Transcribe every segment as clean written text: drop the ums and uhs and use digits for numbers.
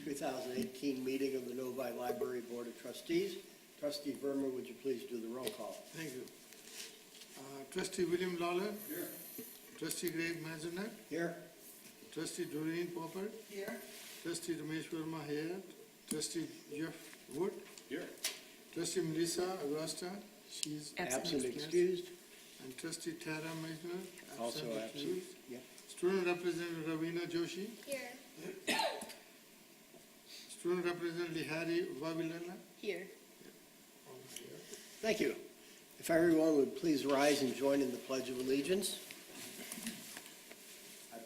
2018 meeting of the Novi Library Board of Trustees. Trustee Verma, would you please do the roll call? Thank you. Trustee William Lawler. Here. Trustee Greg Mazanek. Here. Trustee Doreen Popper. Here. Trustee Ramesh Verma here. Trustee Jeff Wood. Here. Trustee Melissa Agosta. She's Absent excused. And Trustee Tara Meisner. Also absent. Excused. Yeah. Student Representative Ravina Joshi. Here. Student Representative Lihari Vavilana. Here. Thank you. If everyone would please rise and join in the Pledge of Allegiance.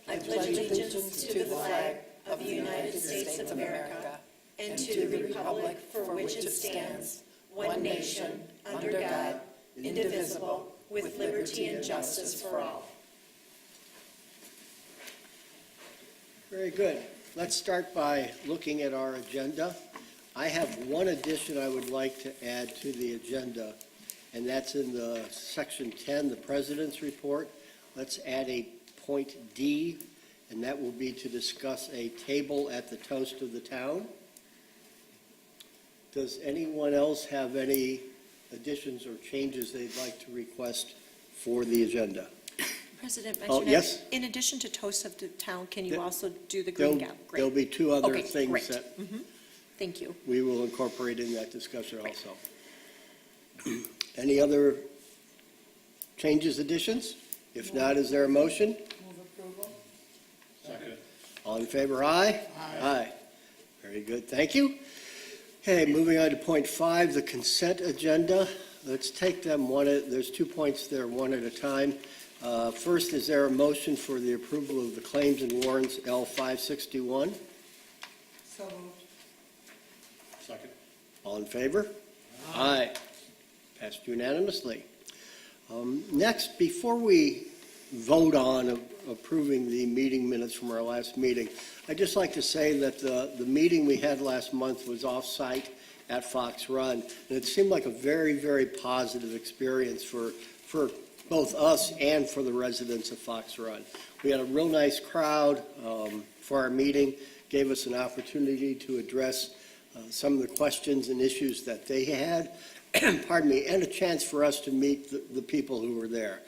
I pledge allegiance to the flag of the United States of America and to the republic for which it stands, one nation, under God, indivisible, with liberty and justice for all. Very good. Let's start by looking at our agenda. I have one addition I would like to add to the agenda, and that's in the section 10, the President's Report. Let's add a point D, and that will be to discuss a table at the Toast of the Town. Does anyone else have any additions or changes they'd like to request for the agenda? President Oh, mentioned, yes? in addition to Toast of the Town, can you There- also do the Green Gap? Great. There'll be two other Okay, things great. that Thank you. we will incorporate in that discussion also. Any other changes, additions? If not, is there a motion? Move approval. Second. All in favor, aye? Aye. Very good, thank you. Okay, moving on to point 5, the consent agenda. Let's take them there's 2 points there, one at a time. First, is there a motion for the approval of the claims and warrants L561? So moved. Second. All in favor? Aye. Passed unanimously. Next, before we vote on approving the meeting minutes from our last meeting, I'd just like to say that the meeting we had last month was off-site at Fox Run, and it seemed like a very, very positive experience for both us and for the residents of Fox Run. We had a real nice crowd for our meeting, gave us an opportunity to address some of the questions and issues that they had, pardon me, and a chance for us to meet the people who were there.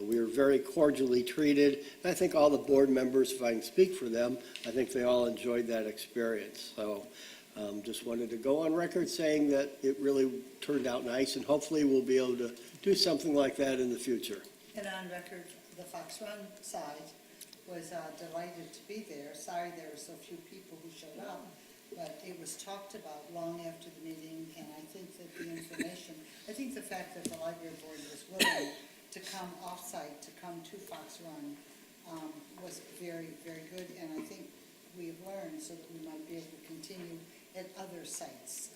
We were very cordially treated, and I think all the board members, if I can speak for them, I think they all enjoyed that experience. So just wanted to go on record saying that it really turned out nice, and hopefully we'll be able to do something like that in the future. And on record, the Fox Run side was delighted to be there. Sorry there were so few people who showed up, but it was talked about long after the meeting, and I think that the information, I think the fact that the library board was willing to come off-site, to come to Fox Run, was very, very good, and I think we have learned so that we might be able to continue at other sites.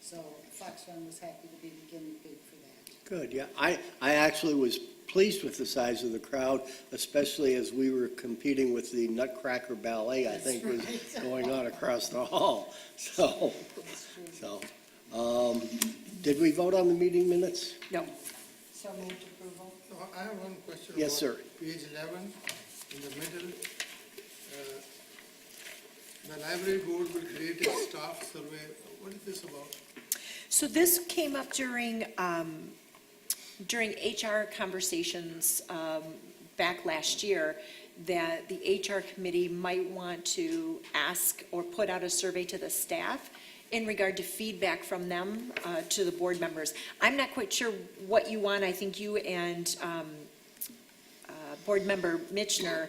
So Fox Run was happy to be the guinea pig for that. Good, yeah. I actually was pleased with the size of the crowd, especially as we were competing with the Nutcracker Ballet, I think was going on across the hall. So, did we vote on the meeting minutes? No. So moved approval. I have one question. Yes, about sir. Page 11, in the middle. The library board will create a staff survey. What is this about? So this came up during HR conversations back last year, that the HR committee might want to ask or put out a survey to the staff in regard to feedback from them to the board members. I'm not quite sure what you want. I think you and board member Mitchner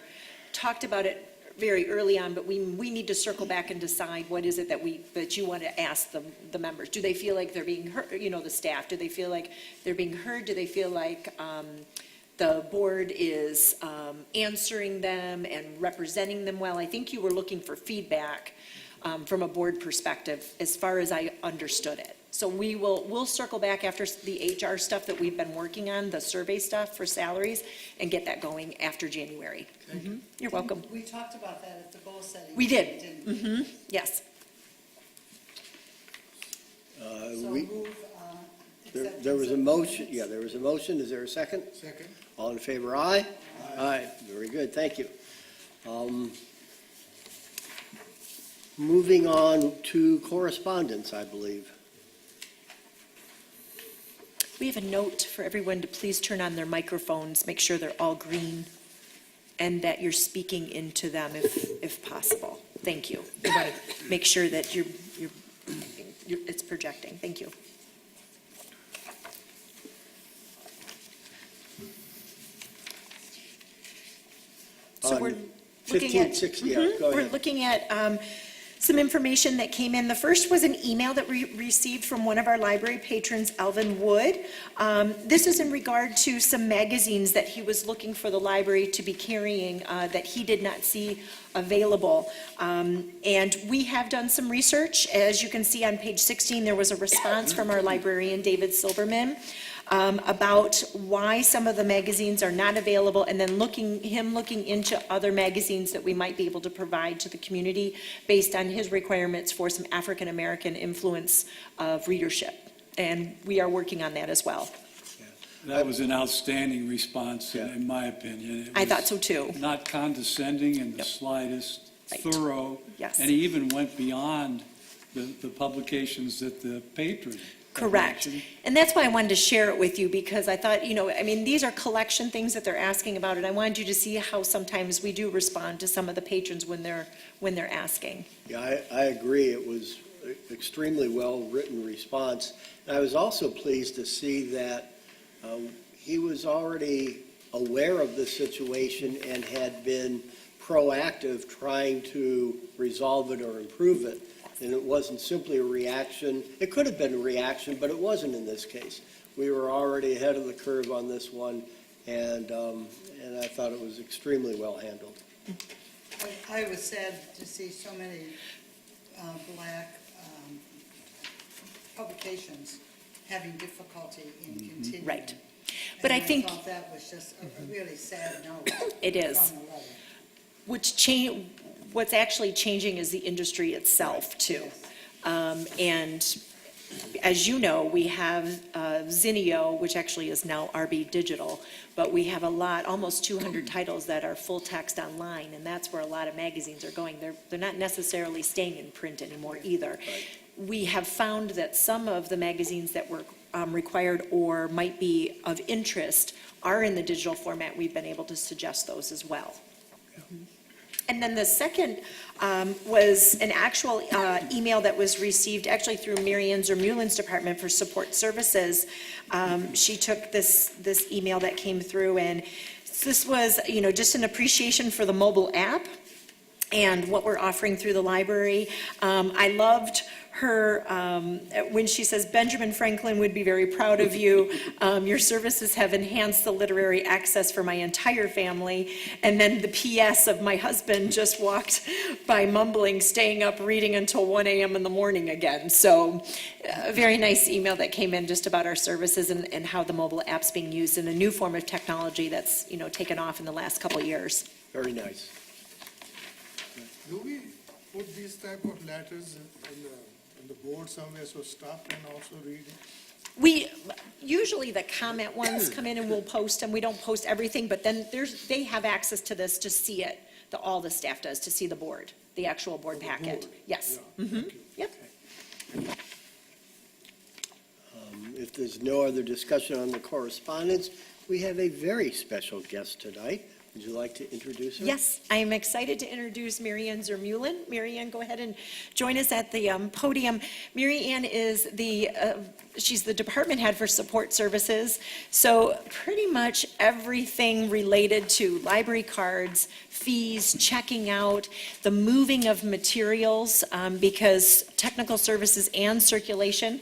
talked about it very early on, but we need to circle back and decide what is it that you want to ask the members. Do they feel like they're being heard, the staff? Do they feel like they're being heard? Do they feel like the board is answering them and representing them well? I think you were looking for feedback from a board perspective, as far as I understood it. So we'll circle back after the HR stuff that we've been working on, the survey stuff for salaries, and get that going after January. You're welcome. We talked about that at the goal setting. We did. Didn't we? Yes. So move, There was a motion, yeah, there was a motion. Is there a second? Second. All in favor, aye? Aye. Very good, thank you. Moving on to correspondence, I believe. We have a note for everyone to please turn on their microphones, make sure they're all green, and that you're speaking into them if possible. Thank you. We want to make sure that it's projecting. Thank you. So we're On looking at. 1560, go We're ahead. looking at some information that came in. The first was an email that we received from one of our library patrons, Alvin Wood. This is in regard to some magazines that he was looking for the library to be carrying that he did not see available. And we have done some research. As you can see on page 16, there was a response from our librarian, David Silberman, about why some of the magazines are not available, and then looking into other magazines that we might be able to provide to the community based on his requirements for some African-American influence of readership. And we are working on that as well. That was an outstanding response, Yeah. in my opinion. It I was thought so too. Not condescending in the Nope. slightest, Right. thorough. Yes. And he even went beyond the publications that the patron had Correct. mentioned. And that's why I wanted to share it with you, because I thought, these are collection things that they're asking about, and I wanted you to see how sometimes we do respond to some of the patrons when they're asking. Yeah, I agree. It was extremely well-written response. And I was also pleased to see that he was already aware of the situation and had been proactive trying to resolve it or improve it. And it wasn't simply a reaction. It could have been a reaction, but it wasn't in this case. We were already ahead of the curve on this one, and I thought it was extremely well handled. I was sad to see so many black publications having difficulty in continuing. Right. But I think And I thought that was just a really sad note. It is. From the letter. What's actually changing is the industry itself, too. And as you know, we have Zinio, which actually is now RB Digital, but we have almost 200 titles that are full text online, and that's where a lot of magazines are going. They're not necessarily staying in print anymore either. We have found that some of the magazines that were required or might be of interest are in the digital format. We've been able to suggest those as well. And then the second was an actual email that was received actually through Mary Ann Zermulin's Department for Support Services. She took this email that came through, and this was, just an appreciation for the mobile app and what we're offering through the library. I loved her, when she says, Benjamin Franklin would be very proud of you. Your services have enhanced the literary access for my entire family. And then the PS of my husband just walked by mumbling, staying up reading until 1 a.m. in the morning again. So a very nice email that came in just about our services and how the mobile app's being used in a new form of technology that's, taken off in the last couple of years. Very nice. Do we put these type of letters in the board somewhere so staff can also read it? Usually the comment ones come in and we'll post them. We don't post everything, but then they have access to this to see it. All the staff does, to see the board, the actual board packet. board. Yes. Yeah, Mhm. thank you. Yep. If there's no other discussion on the correspondence, we have a very special guest tonight. Would you like to introduce her? Yes, I am excited to introduce Mary Ann Zermulin. Mary Ann, go ahead and join us at the podium. Mary Ann is she's the department head for support services. So pretty much everything related to library cards, fees, checking out, the moving of materials, because technical services and circulation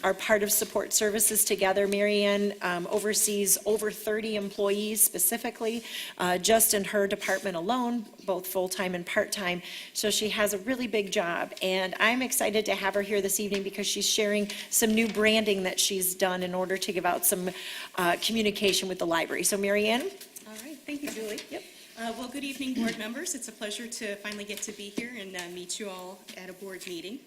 are part of support services together. Mary Ann oversees over 30 employees specifically, just in her department alone, both full-time and part-time. So she has a really big job, and I'm excited to have her here this evening because she's sharing some new branding that she's done in order to give out some communication with the library. So Mary Ann? All right, thank you, Julie. Yep. Well, good evening, board members. It's a pleasure to finally get to be here and meet you all at a board meeting.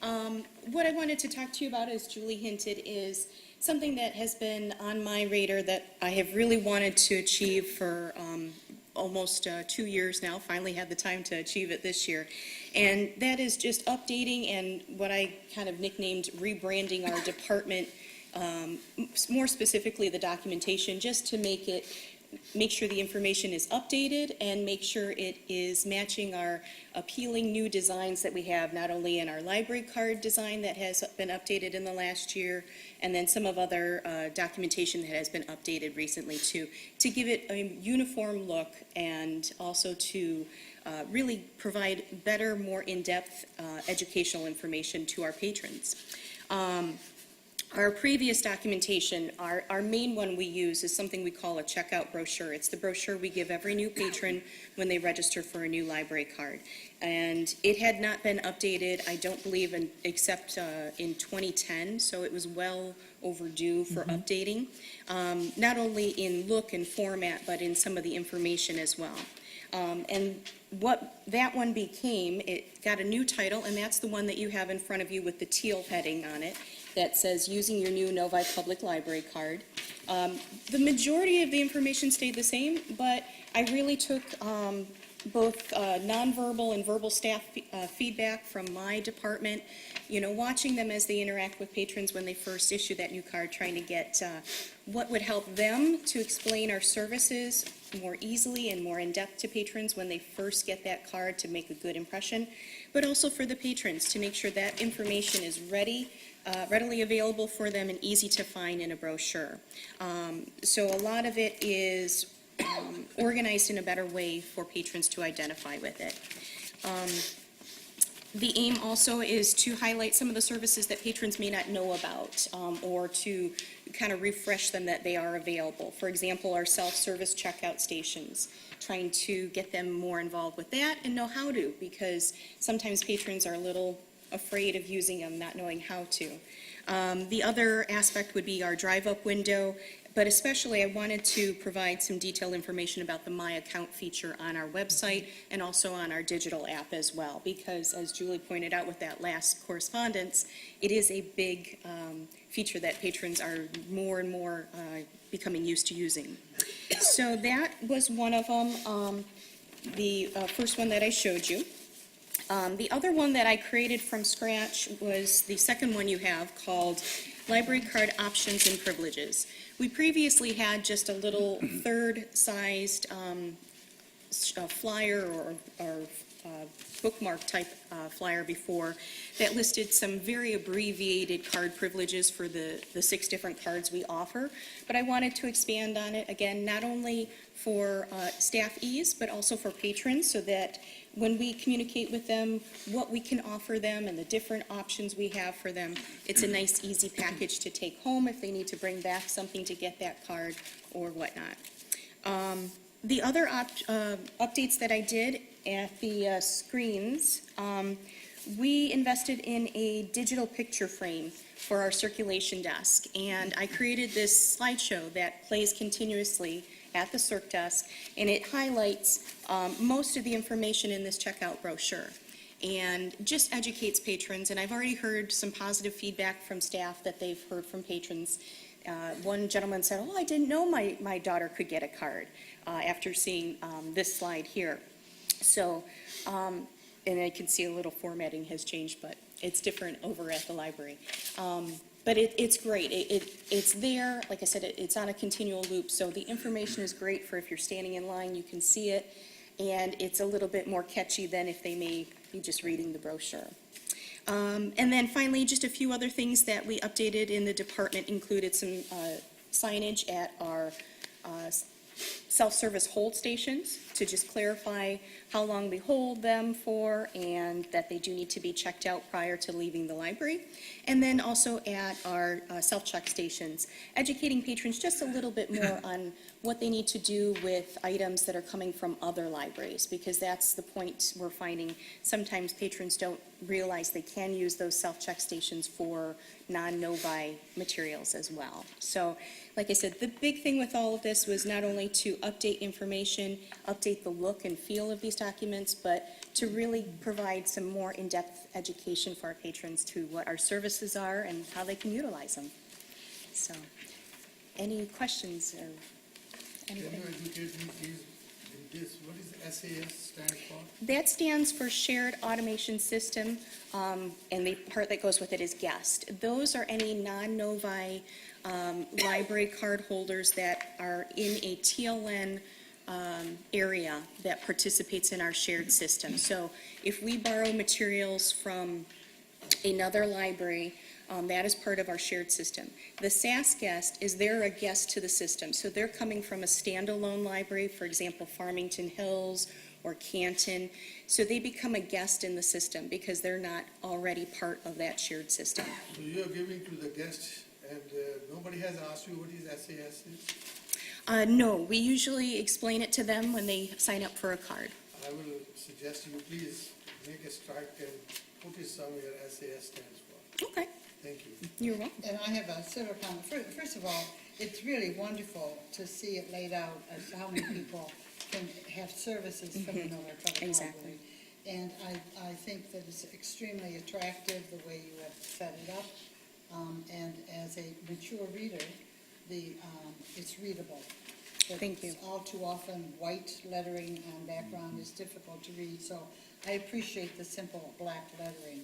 What I wanted to talk to you about, as Julie hinted, is something that has been on my radar that I have really wanted to achieve for almost 2 years now, finally had the time to achieve it this year. And that is just updating and what I kind of nicknamed rebranding our department, more specifically the documentation, just to make sure the information is updated and make sure it is matching our appealing new designs that we have, not only in our library card design that has been updated in the last year, and then some of other documentation that has been updated recently to give it a uniform look and also to really provide better, more in-depth educational information to our patrons. Our previous documentation, our main one we use is something we call a checkout brochure. It's the brochure we give every new patron when they register for a new library card. And it had not been updated, I don't believe, except in 2010, so it was well overdue for updating, not only in look and format, but in some of the information as well. And what that one became, it got a new title, and that's the one that you have in front of you with the teal heading on it that says, using your new Novi Public Library card. The majority of the information stayed the same, but I really took both nonverbal and verbal staff feedback from my department, watching them as they interact with patrons when they first issue that new card, trying to get what would help them to explain our services more easily and more in depth to patrons when they first get that card to make a good impression, but also for the patrons to make sure that information is readily available for them and easy to find in a brochure. So a lot of it is organized in a better way for patrons to identify with it. The aim also is to highlight some of the services that patrons may not know about, or to kind of refresh them that they are available. For example, our self-service checkout stations, trying to get them more involved with that and know how to, because sometimes patrons are a little afraid of using them, not knowing how to. The other aspect would be our drive-up window, but especially I wanted to provide some detailed information about the My Account feature on our website and also on our digital app as well, because as Julie pointed out with that last correspondence, it is a big feature that patrons are more and more becoming used to using. So that was one of them, the first one that I showed you. The other one that I created from scratch was the second one you have, called Library Card Options and Privileges. We previously had just a little third-sized flyer or bookmark type flyer before that listed some very abbreviated card privileges for the 6 different cards we offer. But I wanted to expand on it, again, not only for staff ease, but also for patrons, so that when we communicate with them, what we can offer them and the different options we have for them, it's a nice, easy package to take home if they need to bring back something to get that card or whatnot. The other updates that I did at the screens, we invested in a digital picture frame for our circulation desk, and I created this slideshow that plays continuously at the circ desk, and it highlights most of the information in this checkout brochure and just educates patrons. And I've already heard some positive feedback from staff that they've heard from patrons. One gentleman said, "Oh, I didn't know my daughter could get a card," after seeing this slide here. So, and I can see a little formatting has changed, but it's different over at the library. But it's great. It's there. Like I said, it's on a continual loop. So the information is great for if you're standing in line, you can see it. And it's a little bit more catchy than if they may be just reading the brochure. And then finally, just a few other things that we updated in the department included some signage at our self-service hold stations to just clarify how long we hold them for and that they do need to be checked out prior to leaving the library. And then also at our self-check stations, educating patrons just a little bit more on what they need to do with items that are coming from other libraries, because that's the point we're finding. Sometimes patrons don't realize they can use those self-check stations for non-Novi materials as well. So, like I said, the big thing with all of this was not only to update information, update the look and feel of these documents, but to really provide some more in-depth education for our patrons to what our services are and how they can utilize them. So, any questions or Can you anything? educate me, please, in this, what is SAS stand for? That stands for Shared Automation System, and the part that goes with it is guest. Those are any non-Novi library card holders that are in a TLN area that participates in our shared system. So if we borrow materials from another library, that is part of our shared system. The SAS guest is they're a guest to the system. So they're coming from a standalone library, for example, Farmington Hills or Canton. So they become a guest in the system because they're not already part of that shared system. So you are giving to the guests, and nobody has asked you what is SAS is? No, we usually explain it to them when they sign up for a card. I will suggest you please make a strike and put it somewhere SAS stands for. Okay, Thank you. you're welcome. And I have a sort of comment. First of all, it's really wonderful to see it laid out as to how many people can have services from the Novi Public Exactly. Library. And I think that it's extremely attractive, the way you have set it up. And as a mature reader, it's readable. But Thank you. All too often, white lettering on background is difficult to read, so I appreciate the simple black lettering.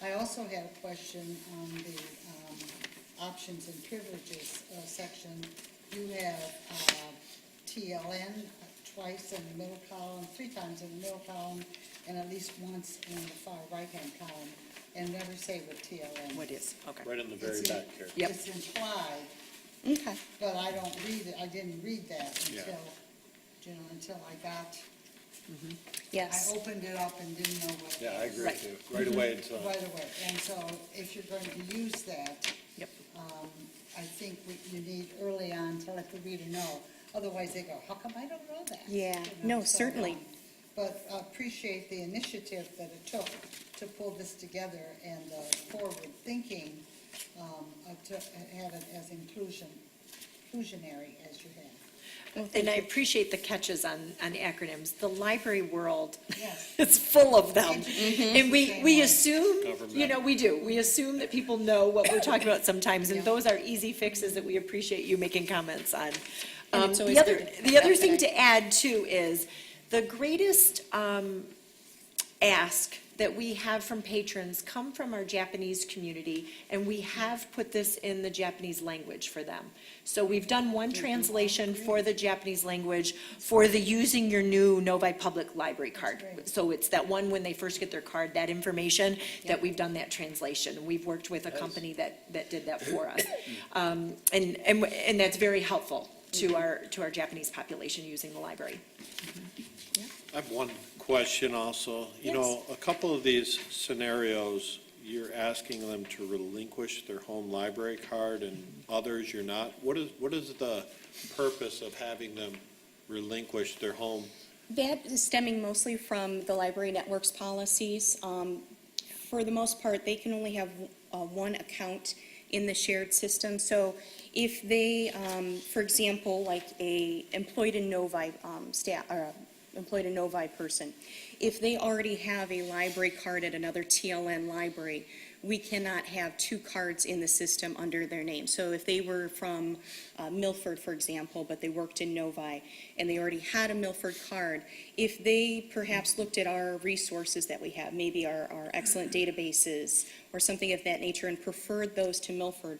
I also had a question on the options and privileges section. You have TLN twice in the middle column, 3 times in the middle column, and at least once in the far right-hand column, and never say what TLN. What is, okay. Right in the very It's in- back here. Yep. It's implied, Okay. but I don't read it, I didn't read that Yeah. until I got, Yes. I opened it up and didn't know what it was. Yeah, I agree Right. too. Right away, it's, Right away, and so if you're going to use that, Yep. I think you need early on to let the reader know. Otherwise, they go, how come I don't know that? Yeah. You know, No, certainly. But appreciate the initiative that it took to pull this together and forward thinking to have it as inclusionary as you have. And I appreciate the catches on acronyms. The library world Yes. is full of them. Education And is the we same way. assume, Government. we do. We assume that people know what we're talking about sometimes, and Yeah. those are easy fixes that we appreciate you making comments on. And it's always The other, good to the have other that thing back. to add too is the greatest ask that we have from patrons come from our Japanese community, and we have put this in the Japanese language for them. So we've done one translation for the Japanese language for the using your new Novi Public Library card. great. So it's that one when they first get their card, that information, that we've done that translation. We've worked with a company that did that for us. And that's very helpful to our Japanese population using the library. I have one question also. You know, a couple of these scenarios, you're asking them to relinquish their home library card, and others you're not. What is the purpose of having them relinquish their home? That is stemming mostly from the library network's policies. For the most part, they can only have one account in the shared system. So if they, for example, like a employed in Novi staff, or employed in Novi person, if they already have a library card at another TLN library, we cannot have 2 cards in the system under their name. So if they were from Milford, for example, but they worked in Novi, and they already had a Milford card, if they perhaps looked at our resources that we have, maybe our excellent databases or something of that nature, and preferred those to Milford,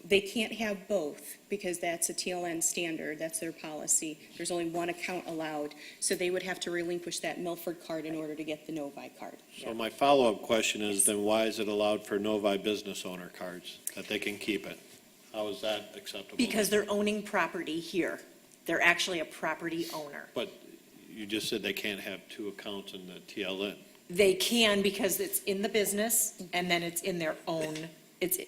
they can't have both, because that's a TLN standard, that's their policy. There's only one account allowed, so they would have to relinquish that Milford card in order to get the Novi card. So my follow-up question is, then why is it allowed for Novi business owner cards, that they can keep it? How is that acceptable? Because they're owning property here. They're actually a property owner. But you just said they can't have 2 accounts in the TLN. They can because it's in the business, and then it's in their own, it's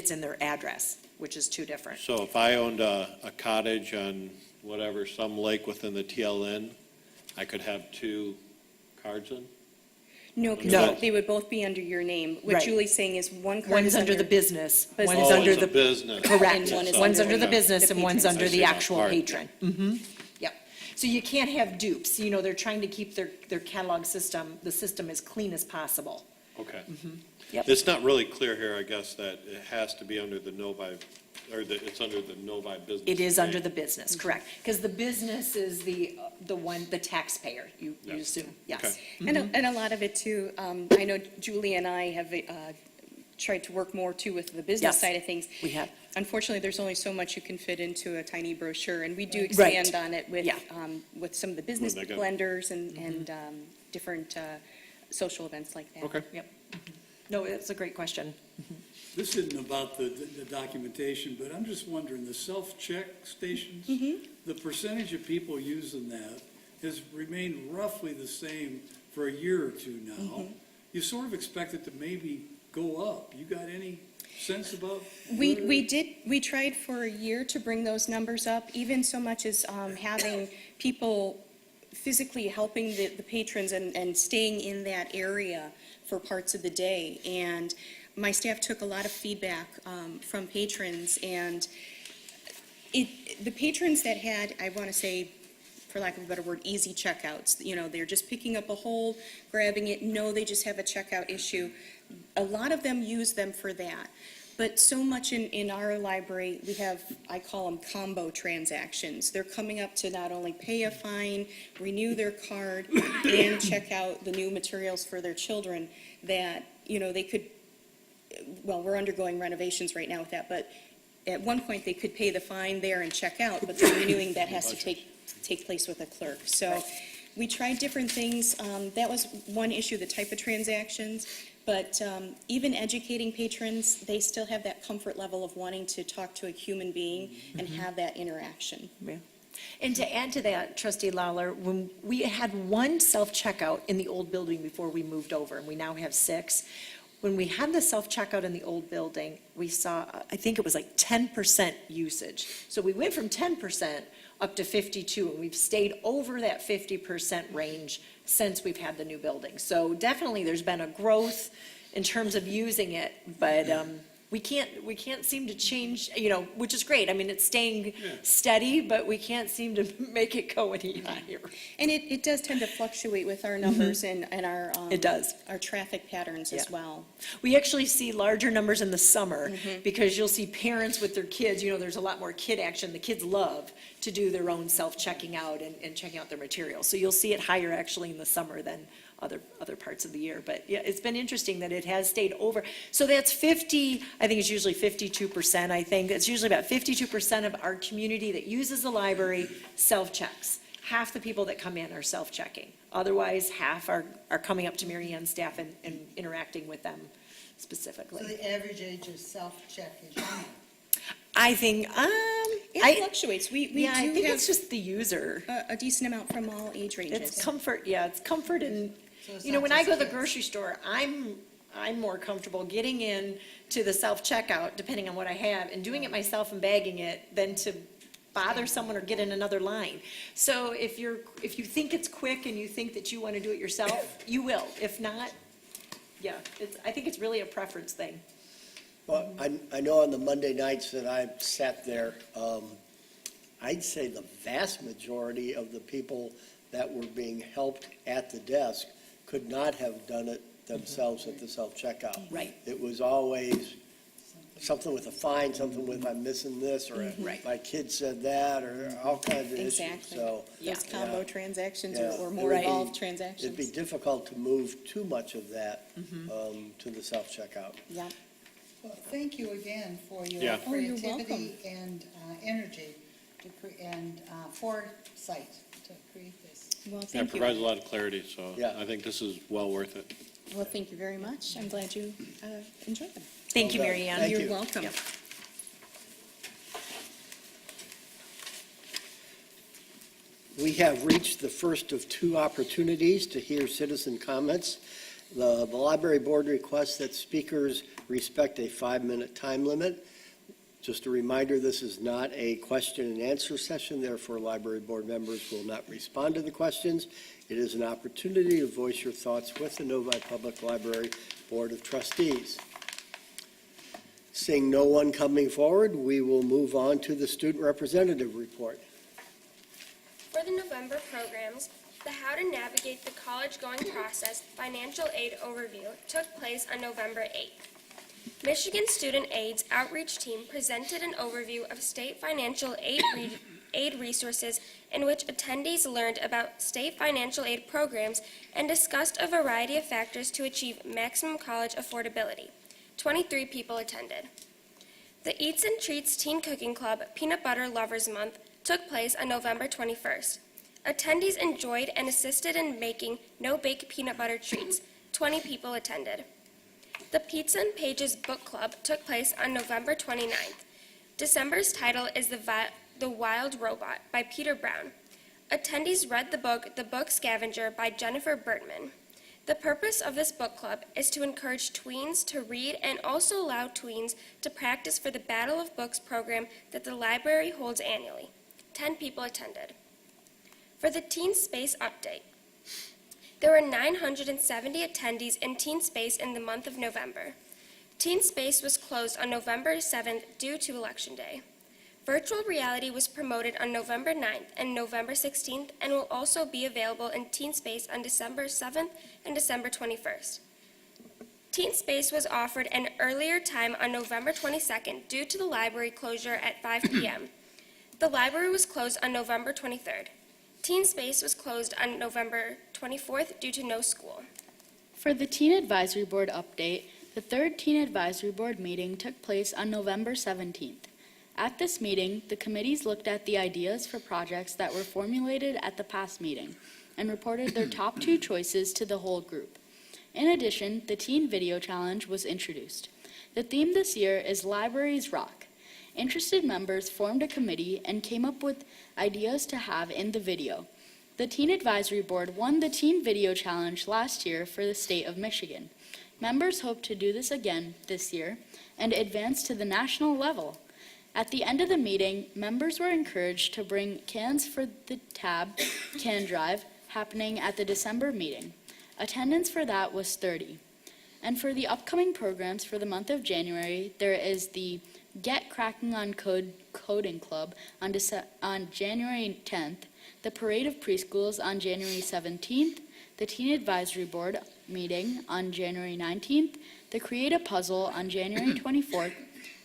in their address, which is 2 different. So if I owned a cottage on whatever, some lake within the TLN, I could have 2 cards in? No, because No. they would both be under your name. What Right. Julie's saying is one card One's is under the business, one's Business. Oh, under it's a the, business. correct. And one is One's under under the the business and one's patron. under I see the now. actual All right. patron. Yep. So you can't have dupes, they're trying to keep their catalog system, the system as clean as possible. Okay. Yep. It's not really clear here, I guess, that it has to be under the Novi, or that it's under the Novi business. It is under name. the business, correct. Because the business is the the taxpayer, you assume, yes. And a lot of it too, I know Julie and I have tried to work more too with the business Yes, side of things. we have. Unfortunately, there's only so much you can fit into a tiny brochure, and we do Right. expand on it Yeah. with some of the business When they go- blenders and different social events like that. Okay. Yep. No, it's a great question. This isn't about the documentation, but I'm just wondering, the self-check stations, the percentage of people using that has remained roughly the same for a year or two now. You sort of expect it to maybe go up. You got any sense about? We tried for a year to bring those numbers up, even so much as having people physically helping the patrons and staying in that area for parts of the day. And my staff took a lot of feedback from patrons, and the patrons that had, I want to say, for lack of a better word, easy checkouts, they're just picking up a hole, grabbing it, no, they just have a checkout issue. A lot of them use them for that. But so much in our library, we have, I call them combo transactions. They're coming up to not only pay a fine, renew their card, and check out the new materials for their children that, they could, well, we're undergoing renovations right now with that, but at one point, they could pay the fine there and check out, but the renewing, that has to take place with a clerk. So we tried different things. That was one issue, the type of transactions. But even educating patrons, they still have that comfort level of wanting to talk to a human being and have that interaction. Yeah. And to add to that, Trustee Lawler, when we had one self-checkout in the old building before we moved over, and we now have 6, when we had the self-checkout in the old building, we saw, I think it was like 10% usage. So we went from 10% up to 52, and we've stayed over that 50% range since we've had the new building. So definitely there's been a growth in terms of using it, but we can't seem to change, which is great. I mean, it's staying steady, but we can't seem to make it go any higher. And it does tend to fluctuate with our numbers and our It does. our traffic patterns as Yeah. well. We actually see larger numbers in the summer because you'll see parents with their kids, there's a lot more kid action. The kids love to do their own self-checking out and checking out their materials. So you'll see it higher actually in the summer than other parts of the year. But yeah, it's been interesting that it has stayed over. So that's 50, I think it's usually 52%, I think. It's usually about 52% of our community that uses the library self-checks. Half the people that come in are self-checking. Otherwise, half are coming up to Mary Ann's staff and interacting with them specifically. So the average age of self-check is young. I think, It fluctuates. We yeah, I do think have it's just the user. a decent amount from all age ranges. It's comfort, it's comfort and, So it's you know, not when I just go to the kids. grocery store, I'm more comfortable getting in to the self-checkout, depending on what I have, and doing it myself and bagging it than to bother someone or get in another line. So if you think it's quick and you think that you want to do it yourself, you will. If not, yeah, I think it's really a preference thing. Well, I know on the Monday nights that I've sat there, I'd say the vast majority of the people that were being helped at the desk could not have done it themselves at the self-checkout. Right. It was always something with a fine, something with I'm missing this, or Right. my kid said that, or all kinds of issues. Exactly. So Those combo transactions Yeah. or more Right. involved it'd transactions. be difficult to move too much of that to the self-checkout. Yeah. Well, thank you again for your Yeah. Oh, you're creativity and energy and foresight to create this. Well, That thank you. provides a lot of clarity, so Yeah. I think this is well worth it. Well, thank you very much. I'm glad you enjoyed them. Thank you, Well done. Mary Ann. Thank You're you. welcome. Yep. We have reached the first of 2 opportunities to hear citizen comments. The library board requests that speakers respect a 5-minute time limit. Just a reminder, this is not a question and answer session, therefore library board members will not respond to the questions. It is an opportunity to voice your thoughts with the Novi Public Library Board of Trustees. Seeing no one coming forward, we will move on to the student representative report. For the November programs, the How to Navigate the College-Going Process Financial Aid Overview took place on November 8th. Michigan Student Aid's outreach team presented an overview of state financial aid aid resources in which attendees learned about state financial aid programs and discussed a variety of factors to achieve maximum college affordability. 23 people attended. The Eats and Treats Teen Cooking Club Peanut Butter Lovers Month took place on November 21st. Attendees enjoyed and assisted in making no-bake peanut butter treats. 20 people attended. The Pizza and Pages Book Club took place on November 29th. December's title is The Wild Robot by Peter Brown. Attendees read the book The Book Scavenger by Jennifer Bertman. The purpose of this book club is to encourage tweens to read and also allow tweens to practice for the Battle of Books program that the library holds annually. 10 people attended. For the Teen Space Update, there were 970 attendees in Teen Space in the month of November. Teen Space was closed on November 7th due to Election Day. Virtual reality was promoted on November 9th and November 16th and will also be available in Teen Space on December 7th and December 21st. Teen Space was offered an earlier time on November 22nd due to the library closure at 5 p.m. The library was closed on November 23rd. Teen Space was closed on November 24th due to no school. For the Teen Advisory Board update, the third Teen Advisory Board meeting took place on November 17th. At this meeting, the committees looked at the ideas for projects that were formulated at the past meeting and reported their top 2 choices to the whole group. In addition, the Teen Video Challenge was introduced. The theme this year is Libraries Rock. Interested members formed a committee and came up with ideas to have in the video. The Teen Advisory Board won the Teen Video Challenge last year for the state of Michigan. Members hope to do this again this year and advance to the national level. At the end of the meeting, members were encouraged to bring cans for the TAB can drive happening at the December meeting. Attendance for that was 30. And for the upcoming programs for the month of January, there is the Get Cracking on Coding Club on January 10th, the Parade of Preschools on January 17th, the Teen Advisory Board meeting on January 19th, the Create a Puzzle on January 24th,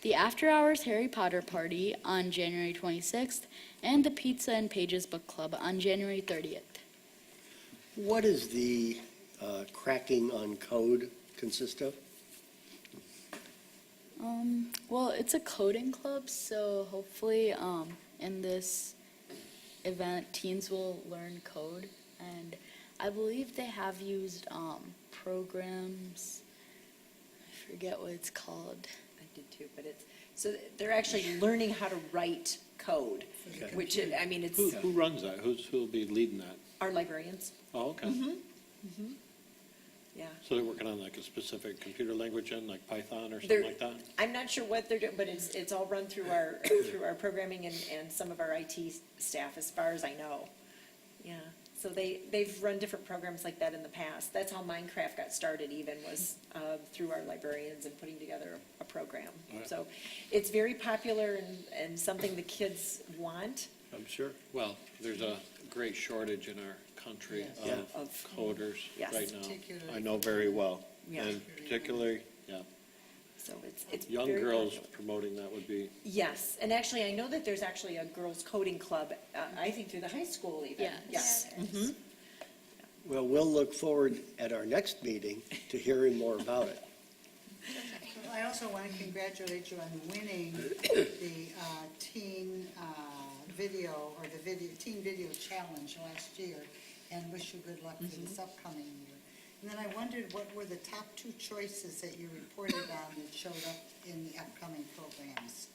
the After Hours Harry Potter Party on January 26th, and the Pizza and Pages Book Club on January 30th. What does the cracking on code consist of? Well, it's a coding club, so hopefully in this event, teens will learn code. And I believe they have used programs, I forget what it's called. I did too, but so they're actually learning how to write code, Okay. which, I mean, it's Who runs that? Who'll be leading that? our librarians. Oh, okay. Yeah. So they're working on like a specific computer language in, like Python or something They're- like that? I'm not sure what they're doing, but it's all run through our, programming and some of our IT staff, as far as I know. Yeah, so they've run different programs like that in the past. That's how Minecraft got started even, was through our librarians and putting together a program. Right. So it's very popular and something the kids want. I'm sure. Well, there's a great shortage in our country Yeah. of Of- coders Yes. right now. Particularly I know very well. Yeah. And particularly, yeah, So it's young very girls popular. promoting that would be, Yes, and actually, I know that there's actually a girls' coding club, I think through the high school even. Yes. Yes. Well, we'll look forward at our next meeting to hearing more about it. I also want to congratulate you on winning the teen video, or the teen video challenge last year, and wish you good luck for this upcoming year. And then I wondered, what were the top 2 choices that you reported on that showed up in the upcoming programs?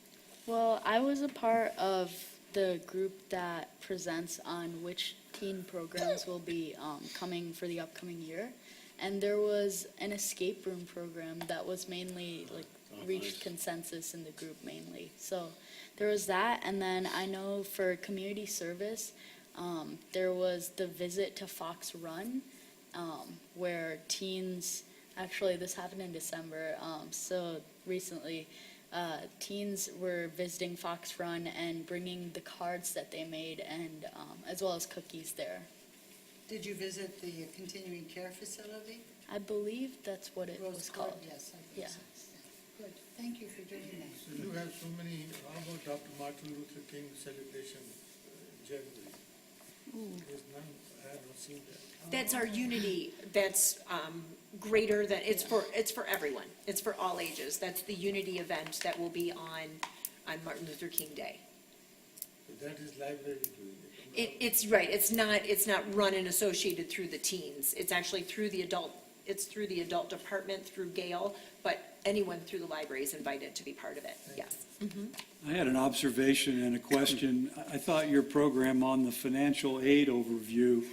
Well, I was a part of the group that presents on which teen programs will be coming for the upcoming year. And there was an escape room program that was mainly reached consensus in the group mainly. So there was that, and then I know for community service, there was the visit to Fox Run, where teens, actually this happened in December, so recently, teens were visiting Fox Run and bringing the cards that they made, and as well as cookies there. Did you visit the continuing care facility? I believe that's what it was Rose Court? called. Yes, I think Yeah. so. Good, thank you for doing that. So you have so many, how about Dr. Martin Luther King celebration January? There's none, I haven't seen that. That's our unity, that's greater than, it's for everyone. It's for all ages. That's the unity event that will be on Martin Luther King Day. That is library doing it. It's right, it's not run and associated through the teens. It's actually through the adult department, through Gale, but anyone through the library is invited to be part of it, yes. I had an observation and a question. I thought your program on the financial aid overview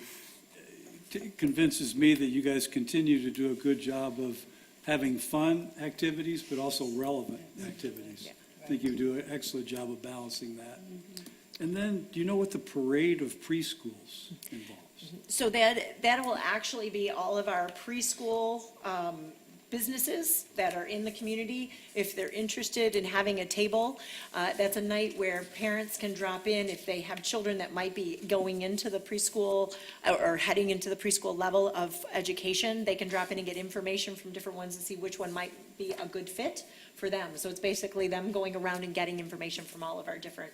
convinces me that you guys continue to do a good job of having fun activities, but also relevant activities. Yeah. I think you do an excellent job of balancing that. And then, do you know what the parade of preschools involves? So that will actually be all of our preschool businesses that are in the community. If they're interested in having a table, that's a night where parents can drop in if they have children that might be going into the preschool or heading into the preschool level of education. They can drop in and get information from different ones to see which one might be a good fit for them. So it's basically them going around and getting information from all of our different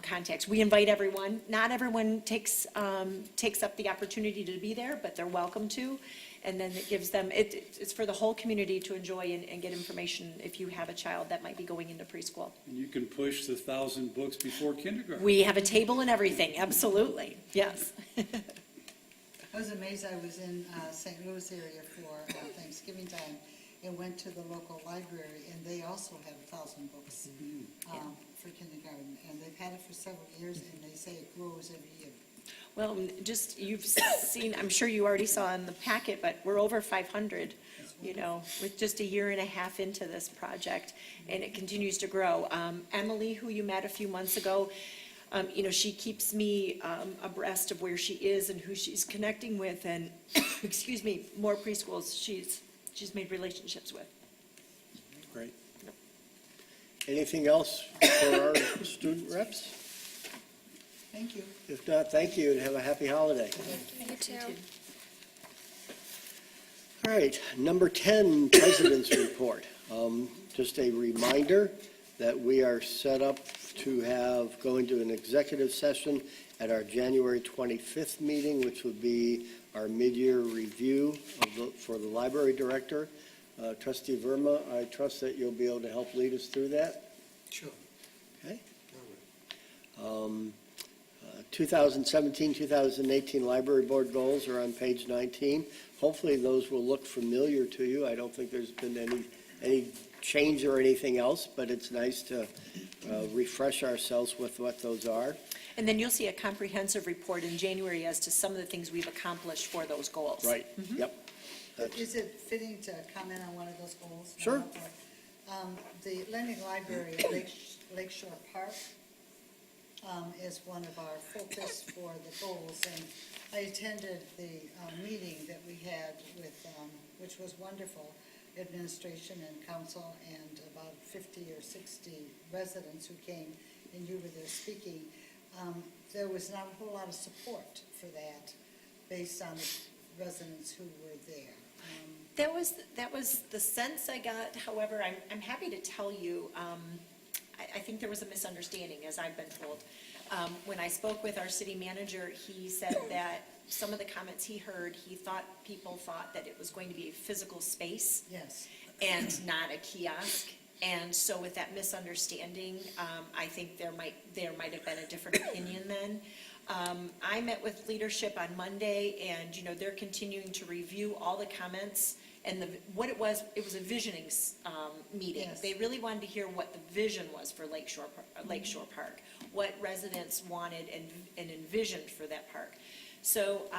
contacts. We invite everyone. Not everyone takes up the opportunity to be there, but they're welcome to. And then it gives them, it's for the whole community to enjoy and get information if you have a child that might be going into preschool. And you can push the 1,000 books before kindergarten. We have a table and everything, absolutely, yes. I was amazed, I was in St. Louis area for Thanksgiving time and went to the local library, and they also have 1,000 books for kindergarten. And they've had it for several years, and they say it grows every year. Well, just, you've seen, I'm sure you already saw in the packet, but we're over 500, with just a year and a half into this project, and it continues to grow. Emily, who you met a few months ago, she keeps me abreast of where she is and who she's connecting with, and, excuse me, more preschools she's made relationships with. Great. Anything else for our student reps? Thank you. If not, thank you and have a happy holiday. You too. All right, number 10, President's Report. Just a reminder that we are set up to go into an executive session at our January 25th meeting, which would be our mid-year review for the library director. Trustee Verma, I trust that you'll be able to help lead us through that. Sure. Okay. 2017-2018 library board goals are on page 19. Hopefully those will look familiar to you. I don't think there's been any change or anything else, but it's nice to refresh ourselves with what those are. And then you'll see a comprehensive report in January as to some of the things we've accomplished for those goals. Right, yep. Is it fitting to comment on one of those goals? Sure. The Lending Library at Lakeshore Park is one of our focus for the goals. And I attended the meeting that we had with, which was wonderful, administration and council and about 50 or 60 residents who came, and you were there speaking. There was not a whole lot of support for that based on the residents who were there. That was the sense I got. However, I'm happy to tell you, I think there was a misunderstanding, as I've been told. When I spoke with our city manager, he said that some of the comments he heard, people thought that it was going to be a physical space. Yes. And not a kiosk. And so with that misunderstanding, I think there might have been a different opinion then. I met with leadership on Monday, and, they're continuing to review all the comments. And what it was a visioning meeting. Yes. They really wanted to hear what the vision was for Lakeshore Park, what residents wanted and envisioned for that park. So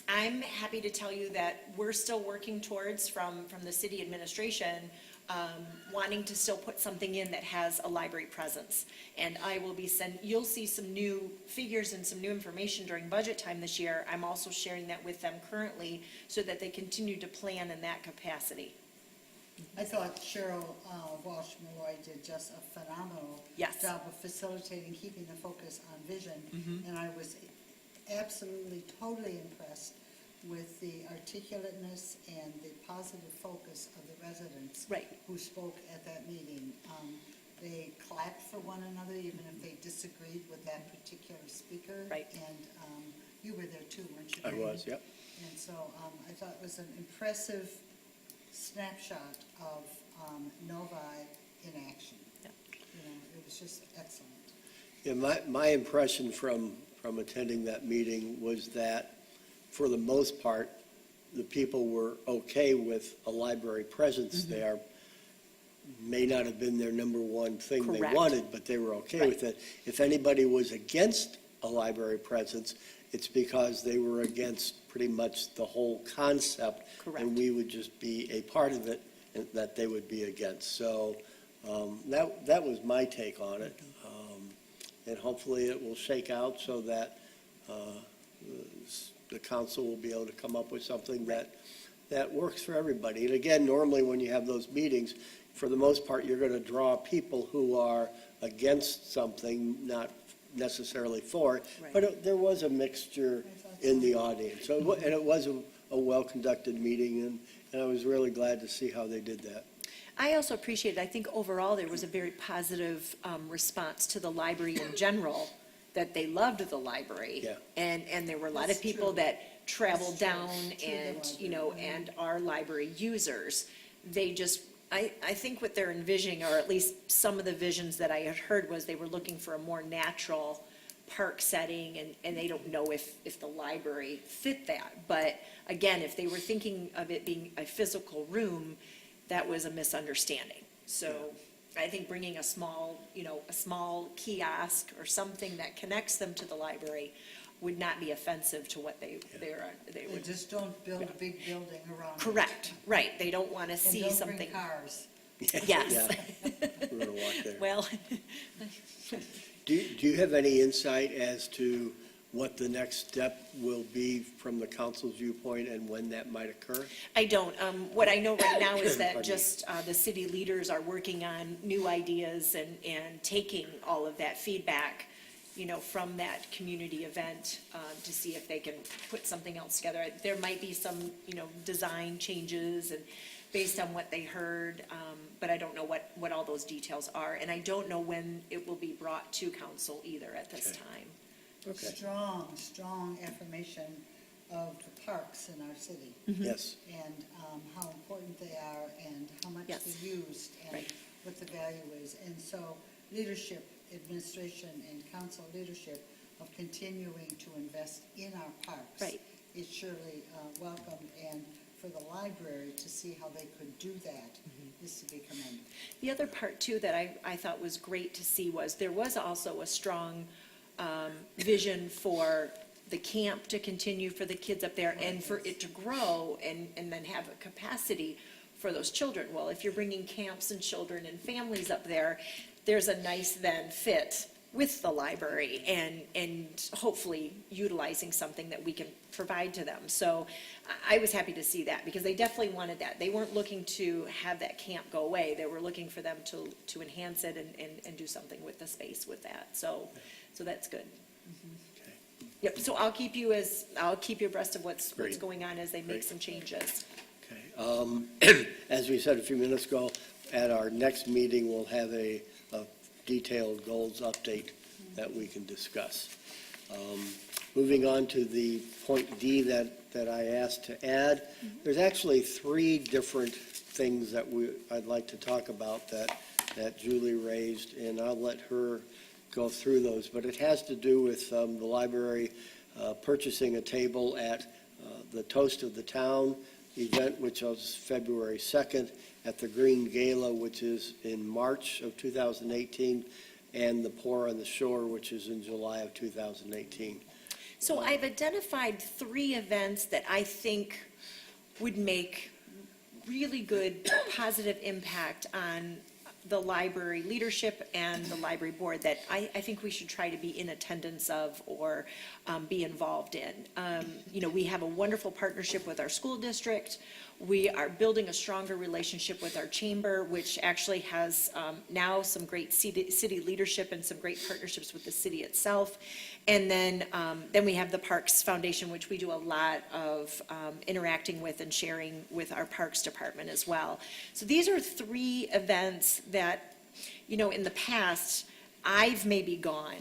I'm happy to tell you that we're still working towards, from the city administration, wanting to still put something in that has a library presence. And I will be you'll see some new figures and some new information during budget time this year. I'm also sharing that with them currently so that they continue to plan in that capacity. I thought Cheryl Walsh-Malloy did just a phenomenal Yes. job of facilitating, keeping the focus on vision. And I was absolutely, totally impressed with the articulateness and the positive focus of the residents Right. who spoke at that meeting. they clapped for one another, even if they disagreed with that particular speaker. Right. And you were there too, weren't you? I Brandon? was, yep. And so I thought it was an impressive snapshot of Novi in action. Yeah. You know, it was just excellent. Yeah, my impression from attending that meeting was that, for the most part, the people were okay with a library presence Mm-hmm. there. May not have been their number one thing they Correct. wanted, but they were okay with it. If anybody was against a library presence, it's because they were against pretty much the whole concept. Correct. And we would just be a part of it and that they would be against. So that was my take on it. And hopefully it will shake out so that the council will be able to come up with something that works for everybody. And again, normally when you have those meetings, for the most part, you're going to draw people who are against something, not necessarily for it. Right. But there was a mixture in the audience. So, and it was a well-conducted meeting, and I was really glad to see how they did that. I also appreciated, I think overall, there was a very positive response to the library in general, that they loved the library. Yeah. And there were a lot of That's people true. that traveled That's true. down To the and, library. and are library users. They just, I think what they're envisioning, or at least some of the visions that I had heard, was they were looking for a more natural park setting, and they don't know if the library fit that. But again, if they were thinking of it being a physical room, that was a misunderstanding. So I think bringing a small kiosk or something that connects them to the library would not be offensive to what they They would. just don't build a big building around it. Correct, right. They don't want to And see don't something. bring cars. Yes. Yeah. We're going to walk there. Well, Do you have any insight as to what the next step will be from the council's viewpoint and when that might occur? I don't. What I know right now is that Pardon me. just the city leaders are working on new ideas and taking all of that feedback, from that community event to see if they can put something else together. There might be some, design changes and based on what they heard, but I don't know what all those details are. And I don't know when it will be brought to council either at this Okay. time. Okay. Strong affirmation of the parks in our city. Yes. And how important they are and how much Yes. they're used and Right. what the value is. And so leadership, administration, and council leadership of continuing to invest in our parks Right. is surely welcome. And for the library to see how they could do that is to be commended. The other part too that I thought was great to see was there was also a strong vision for the camp to continue for the kids up there and for it to grow and then have a capacity for those children. Well, if you're bringing camps and children and families up there, there's a nice then fit with the library and hopefully utilizing something that we can provide to them. So I was happy to see that because they definitely wanted that. They weren't looking to have that camp go away. They were looking for them to enhance it and do something with the space with that. So that's good. Okay. Yep, so I'll keep you abreast of what's Great. going on as they make Great. some changes. Okay. As we said a few minutes ago, at our next meeting, we'll have a detailed goals update that we can discuss. Moving on to the point D that I asked to add, there's actually three different things that I'd like to talk about that Julie raised, and I'll let her go through those. But it has to do with the library purchasing a table at the Toast of the Town event, which was February 2nd, at the Green Gala, which is in March of 2018, and the Pour on the Shore, which is in July of 2018. So I've identified three events that I think would make really good positive impact on the library leadership and the library board that I think we should try to be in attendance of or be involved in. We have a wonderful partnership with our school district. We are building a stronger relationship with our chamber, which actually has now some great city leadership and some great partnerships with the city itself. And then we have the Parks Foundation, which we do a lot of interacting with and sharing with our Parks Department as well. So these are three events that in the past, I've maybe gone,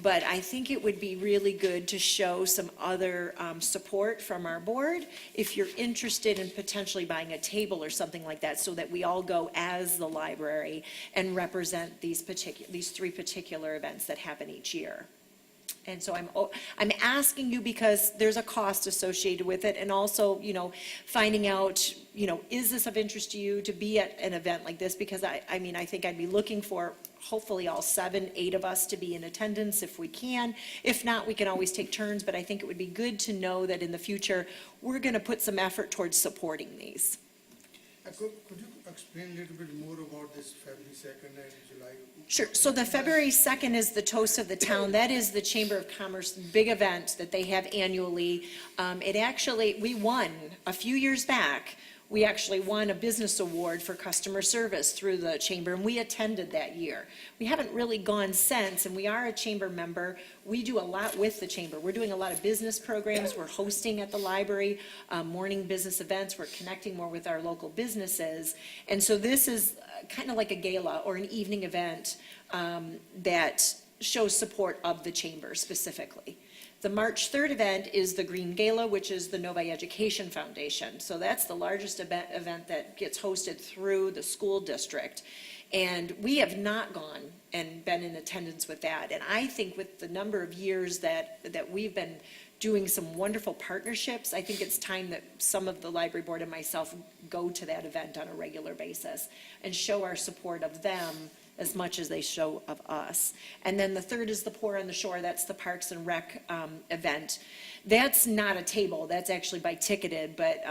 but I think it would be really good to show some other support from our board if you're interested in potentially buying a table or something like that, so that we all go as the library and represent these three particular events that happen each year. And so I'm asking you because there's a cost associated with it, and also, finding out, is this of interest to you to be at an event like this? Because I think I'd be looking for hopefully all 7, 8 of us to be in attendance if we can. If not, we can always take turns, but I think it would be good to know that in the future, we're going to put some effort towards supporting these. Could you explain a little bit more about this February 2nd and July? Sure. So the February 2nd is the Toast of the Town. That is the Chamber of Commerce big event that they have annually. We won a few years back. We actually won a business award for customer service through the chamber, and we attended that year. We haven't really gone since, and we are a chamber member. We do a lot with the chamber. We're doing a lot of business programs. We're hosting at the library, morning business events. We're connecting more with our local businesses. And so this is kind of like a gala or an evening event that shows support of the chamber specifically. The March 3rd event is the Green Gala, which is the Novi Education Foundation. So that's the largest event that gets hosted through the school district. And we have not gone and been in attendance with that. And I think with the number of years that we've been doing some wonderful partnerships, I think it's time that some of the library board and myself go to that event on a regular basis and show our support of them as much as they show of us. And then the 3rd is the Pour on the Shore. That's the Parks and Rec event. That's not a table. That's actually by ticketed, but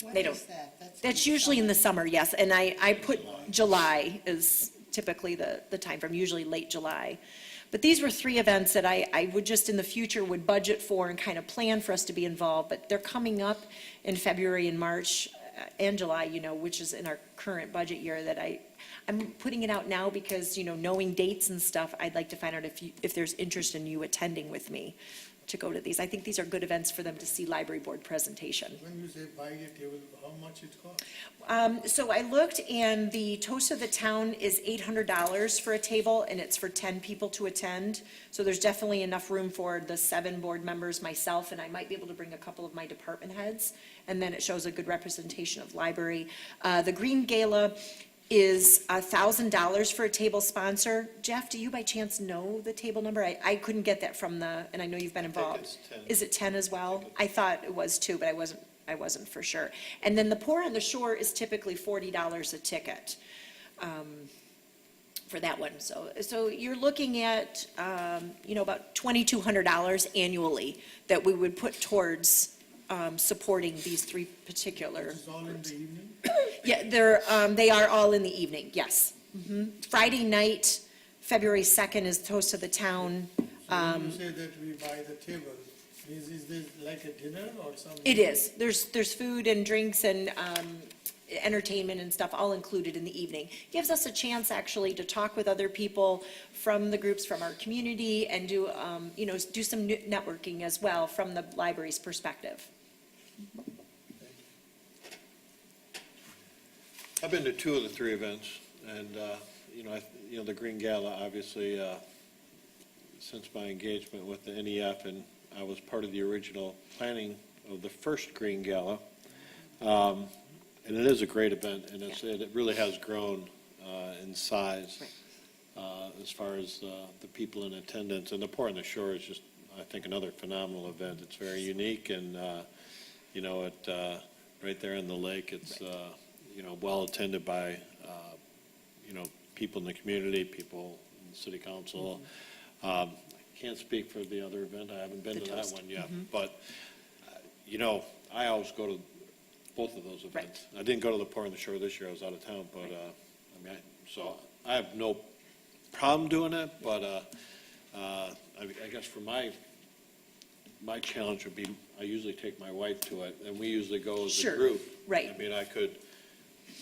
When they don't. is that? That's usually in the summer, yes. And I put July is typically the time frame, usually late July. But these were 3 events that I would just in the future would budget for and kind of plan for us to be involved. But they're coming up in February and March and July, which is in our current budget year that I'm putting it out now because, knowing dates and stuff, I'd like to find out if there's interest in you attending with me to go to these. I think these are good events for them to see library board presentation. When you say buy a table, how much it costs? So I looked, and the Toast of the Town is $800 for a table, and it's for 10 people to attend. So there's definitely enough room for the 7 board members, myself, and I might be able to bring a couple of my department heads, and then it shows a good representation of library. The Green Gala is $1,000 for a table sponsor. Jeff, do you by chance know the table number? I couldn't get that from and I know you've been involved. it's 10. Is it 10 as well? I thought it was too, but I wasn't for sure. And then the Pour on the Shore is typically $40 a ticket for that one. So you're looking at, about $2,200 annually that we would put towards supporting these 3 particular. It's all in the evening? Yeah, they are all in the evening, yes. Friday night, February 2nd is Toast of the Town. So when you say that we buy the table, is this like a dinner or something? It is. There's food and drinks and entertainment and stuff all included in the evening. Gives us a chance actually to talk with other people from the groups from our community and do some networking as well from the library's perspective. I've been to 2 of the 3 events, and, the Green Gala, obviously, since my engagement with the NEF, and I was part of the original planning of the first Green Gala. And it is a great event, and it really has grown in size as far as the people in attendance. And the Pour on the Shore is just, I think, another phenomenal event. It's very unique, and, right there on the lake, it's, well attended by, people in the community, people in the city council. I can't speak for the other event. I haven't been to that one yet. But, I always go to both of those events. I didn't go to the Pour on the Shore this year. I was out of town, but, so I have no problem doing it, but, I guess for my challenge would be, I usually take my wife to it, and we usually go as a Sure. group. Right. I mean, I could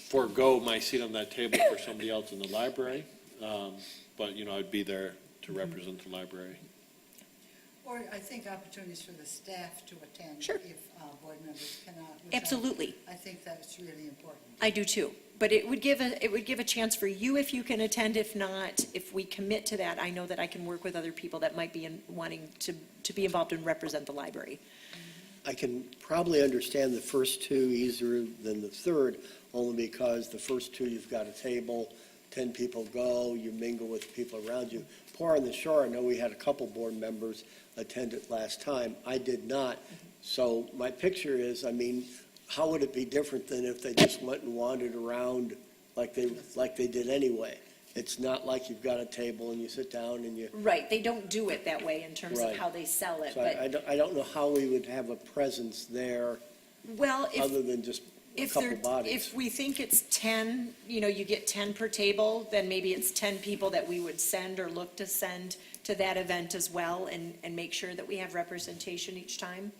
forego my seat on that table for somebody else in the library, but, I'd be there to represent the library. Or I think opportunities for the staff to attend. Sure. If board members cannot. which Absolutely. I think that's really important. I do too. But it would give a chance for you if you can attend. If not, if we commit to that, I know that I can work with other people that might be wanting to be involved and represent the library. I can probably understand the first two easier than the third, only because the first two, you've got a table, 10 people go, you mingle with people around you. Pour on the Shore, I know we had a couple board members attend it last time. I did not. So my picture is, I mean, how would it be different than if they just went and wandered around like they did anyway? It's not like you've got a table and you sit down and you. Right, they don't do it that way in terms of Right. how they sell it, So but, I don't know how we would have a presence there well, other than just a if couple bodies. if we think it's 10, you get 10 per table, then maybe it's 10 people that we would send or look to send to that event as well, and make sure that we have representation each time.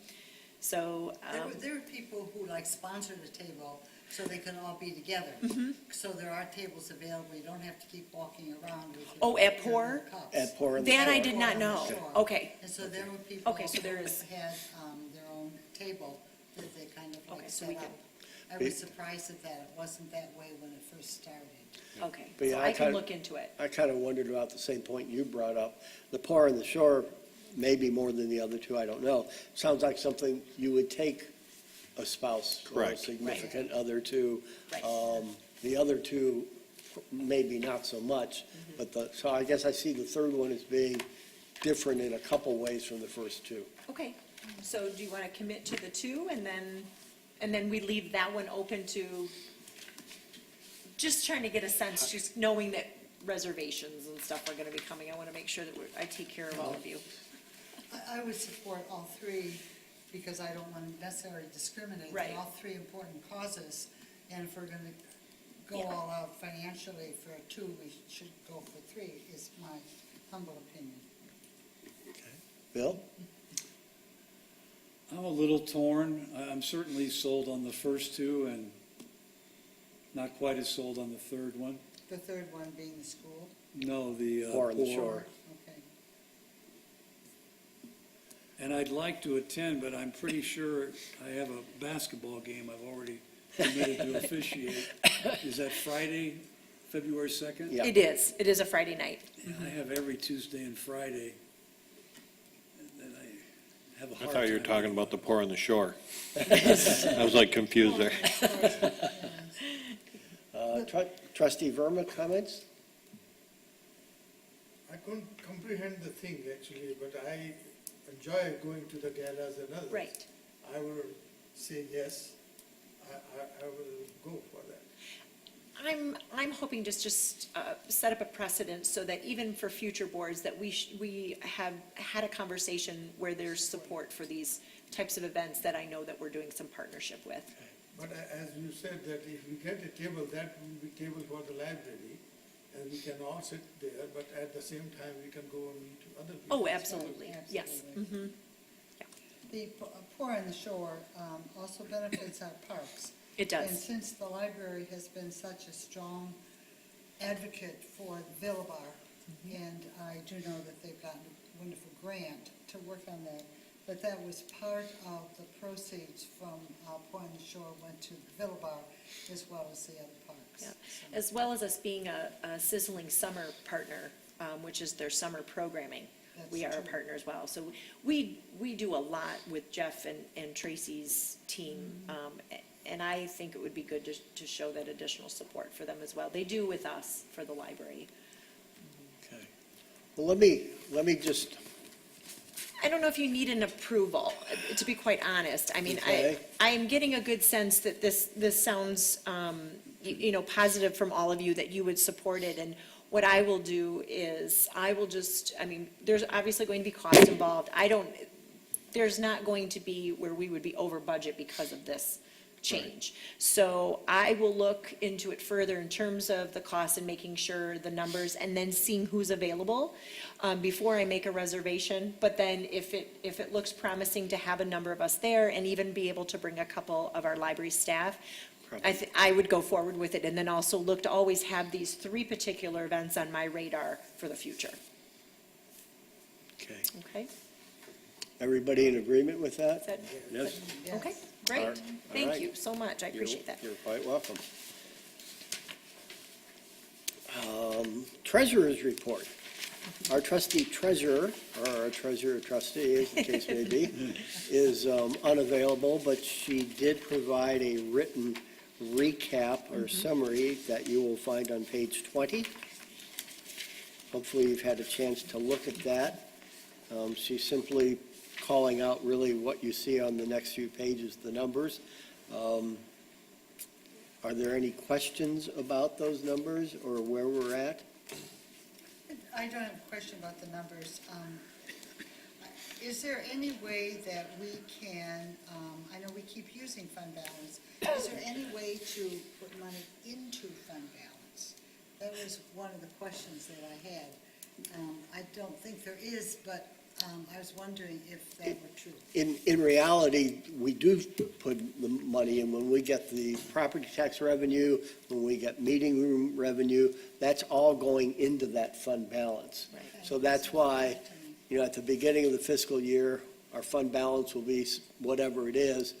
So, There are people who like sponsor the table so they can all be together. Mm-hmm. So there are tables available, you don't have to keep walking around with your. Oh, at your Pour? little cups. At Pour on the that I Shore. did not know. Sure. Okay, And so there were people Okay, so there who is- had their own table that they kind of Okay, like so set we up. can- I was surprised at that, it wasn't that way when it first started. okay, But yeah, so I I can kind- look into it. I kind of wondered about the same point you brought up. The Pour on the Shore, maybe more than the other two, I don't know. Sounds like something you would take a spouse or a Correct. significant other to. Right. The other two, maybe not so much, but so I guess I see the third one as being different in a couple ways from the first two. Okay, so do you want to commit to the two, and then we leave that one open to, just trying to get a sense, just knowing that reservations and stuff are going to be coming. I want to make sure that I take care of all of you. I would support all three because I don't want to necessarily discriminate. Right. They're all three important causes, and if we're going to go Yeah. all out financially for two, we should go for three, is my humble opinion. Bill? I'm a little torn. I'm certainly sold on the first two and not quite as sold on the third one. The third one being the school, No, the Pour on the Pour. Shore. okay. And I'd like to attend, but I'm pretty sure I have a basketball game I've already committed to officiate. Is that Friday, February 2nd? Yeah. It is a Friday night. I have every Tuesday and Friday. And I have a I hard thought you were time. talking about the Pour on the Shore. I was like confused there. Trustee Verma, comments? I couldn't comprehend the thing actually, but I enjoy going to the galas and others. Right. I will say yes, I will go for that. I'm hoping to just set up a precedent so that even for future boards, that we have had a conversation where there's support for these types of events that I know that we're doing some partnership with. But as you said, that if we get a table, that will be table for the library, and we can all sit there, but at the same time, we can go and meet other people. Oh, absolutely, yes. Absolutely. Mhm. The Pour on the Shore also benefits our parks. It And does. since the library has been such a strong advocate for the Villa Bar, and I do know that they've gotten a wonderful grant to work on that, but that was part of the proceeds from Pour on the Shore went to the Villa Bar as well as the other parks. Yeah. So- As well as us being a Sizzling Summer partner, which is their summer programming. We are That's a true. partner as well. So we do a lot with Jeff and Tracy's team. And I think it would be good to show that additional support for them as well. They do with us for the library. Okay. Well, let me just, I don't know if you need an approval, to be quite honest. I mean, Okay. I am getting a good sense that this sounds, positive from all of you, that you would support it. And what I will do is, there's obviously going to be cost involved. There's not going to be where we would be over budget because of this change. So I will look into it further in terms of the cost and making sure the numbers, and then seeing who's available before I make a reservation. But then if it looks promising to have a number of us there and even be able to bring a couple of our library staff, I would go forward with it, and then also look to always have these three particular events on my radar for the future. okay. Okay? Everybody in agreement with that? Is that- Yes. Yes. Okay, All great. right. Thank All you right. so much. I appreciate that. You're quite welcome. treasurer's report. Our trustee treasurer, or our treasurer trustee, as the case may be, is unavailable, but she did provide a written recap or summary that you will find on page 20. Hopefully you've had a chance to look at that. She's simply calling out really what you see on the next few pages, the numbers. Are there any questions about those numbers or where we're at? I don't have a question about the numbers. Is there any way that we can, I know we keep using fund balance, is there any way to put money into fund balance? That was one of the questions that I had. I don't think there is, but I was wondering if that were true. In reality, we do put the money in when we get the property tax revenue, when we get meeting room revenue, that's all going into that fund balance. So that's why, at the beginning of the fiscal year, our fund balance will be whatever it is,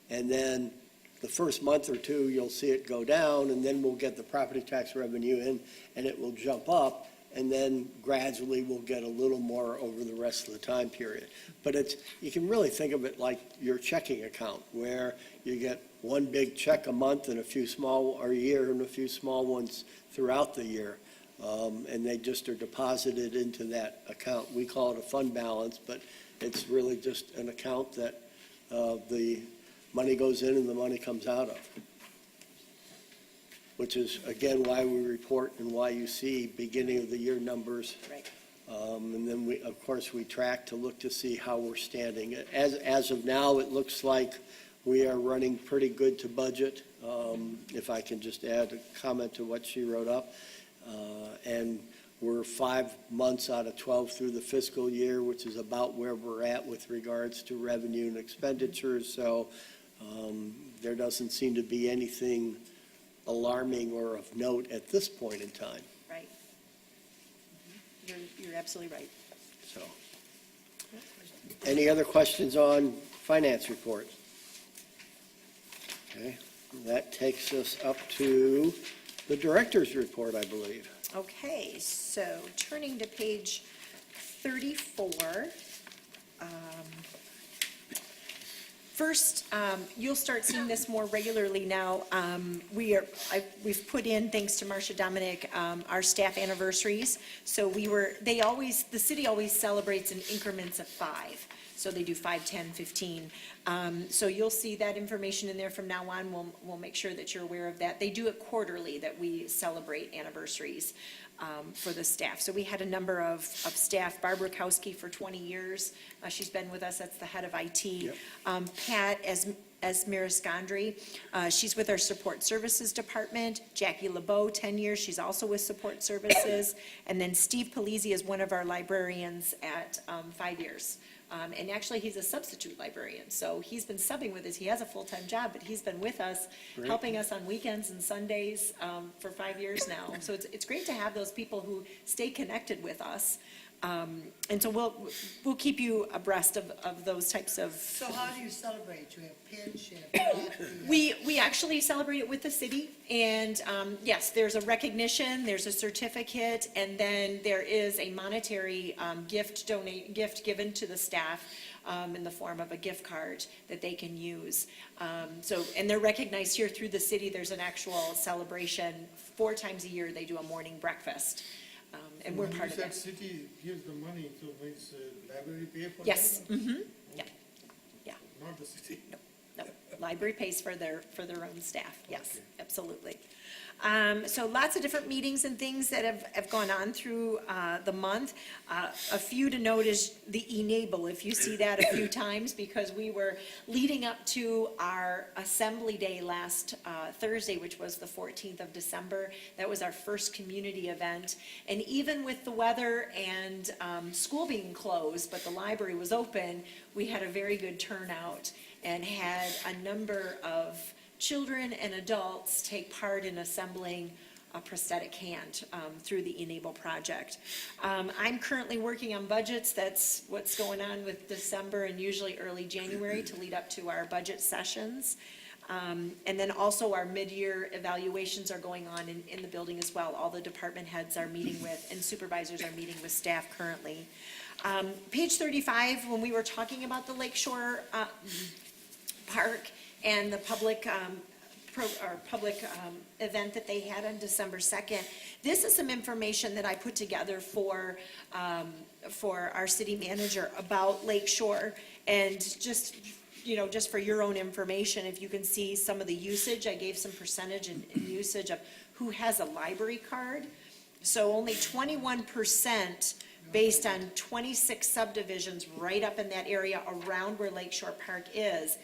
and then the first month or two, you'll see it go down, and then we'll get the property tax revenue in, and it will jump up, and then gradually we'll get a little more over the rest of the time period. But you can really think of it like your checking account, where you get one big check a month and a year and a few small ones throughout the year. And they just are deposited into that account. We call it a fund balance, but it's really just an account that the money goes in and the money comes out of. Which is, again, why we report and why you see beginning of the year numbers. Right. And then we track to look to see how we're standing. As of now, it looks like we are running pretty good to budget. If I can just add a comment to what she wrote up. And we're 5 months out of 12 through the fiscal year, which is about where we're at with regards to revenue and expenditures. So there doesn't seem to be anything alarming or of note at this point in time. Right. You're absolutely right. So, any other questions on finance report? Okay, that takes us up to the director's report, I believe. Okay, so turning to page 34. First, you'll start seeing this more regularly now. We've put in, thanks to Marcia Dominic, our staff anniversaries. So the city always celebrates in increments of 5. So they do 5, 10, 15. So you'll see that information in there from now on. We'll make sure that you're aware of that. They do it quarterly, that we celebrate anniversaries for the staff. So we had a number of staff. Barbara Kowski for 20 years. She's been with us. That's the head of IT. Yep. Pat Esmeriskandri, she's with our support services department. Jackie LeBeau, 10 years. She's also with support services. And then Steve Polizzi is one of our librarians at 5 years. And actually, he's a substitute librarian, so he's been subbing with us. He has a full-time job, but he's been with us, Great. helping us on weekends and Sundays for 5 years now. So it's great to have those people who stay connected with us. And so we'll keep you abreast of those types of. So how do you celebrate? You have pins, you have coffee? We actually celebrate it with the city, and yes, there's a recognition, there's a certificate, and then there is a monetary gift given to the staff in the form of a gift card that they can use. And they're recognized here through the city. There's an actual celebration 4 times a year. They do a morning breakfast, and we're part of When that. you said city gives the money, so means library pay for that? Yes. Mm-hmm. Yeah. Not the city? No, library pays for their own staff, yes, Okay. absolutely. So lots of different meetings and things that have gone on through the month. A few to note is the enable, if you see that a few times, because we were leading up to our Assembly Day last Thursday, which was the 14th of December. That was our first community event. And even with the weather and school being closed, but the library was open, we had a very good turnout and had a number of children and adults take part in assembling a prosthetic hand through the Enable project. I'm currently working on budgets. That's what's going on with December and usually early January to lead up to our budget sessions. And then also our mid-year evaluations are going on in the building as well. All the department heads are meeting with, and supervisors are meeting with staff currently. Page 35, when we were talking about the Lakeshore Park and the public event that they had on December 2nd. This is some information that I put together for our city manager about Lakeshore. And just, just for your own information, if you can see some of the usage, I gave some percentage in usage of who has a library card. So only 21%, based on 26 subdivisions right up in that area around where Lakeshore Park is,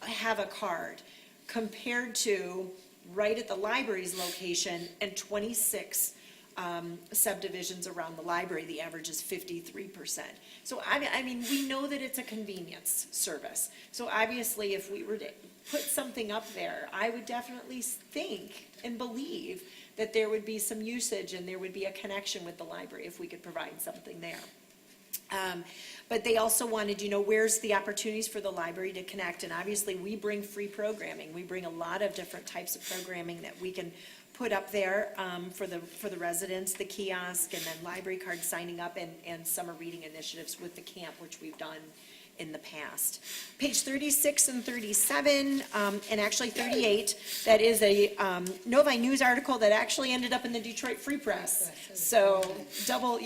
have a card, compared to right at the library's location and 26 subdivisions around the library. The average is 53%. So I mean, we know that it's a convenience service. So obviously, if we were to put something up there, I would definitely think and believe that there would be some usage and there would be a connection with the library if we could provide something there. But they also wanted, where's the opportunities for the library to connect? And obviously, we bring free programming. We bring a lot of different types of programming that we can put up there for the residents, the kiosk, and then library card signing up, and summer reading initiatives with the camp, which we've done in the past. Page 36 and 37, and actually 38, that is a Novi News article that actually ended up in the Detroit Free Press. So double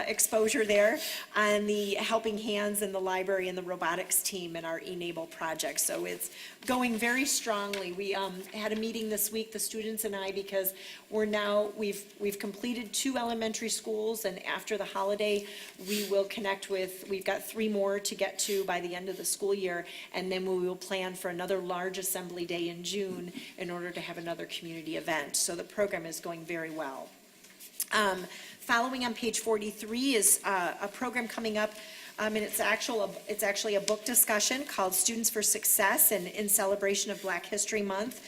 exposure there on the helping hands in the library and the robotics team and our Enable project. So it's going very strongly. We had a meeting this week, the students and I, because we've completed 2 elementary schools, and after the holiday, we will connect with, we've got 3 more to get to by the end of the school year, and then we will plan for another large assembly day in June in order to have another community event. So the program is going very well. Following on page 43 is a program coming up, and it's actually a book discussion called Students for Success, and in celebration of Black History Month.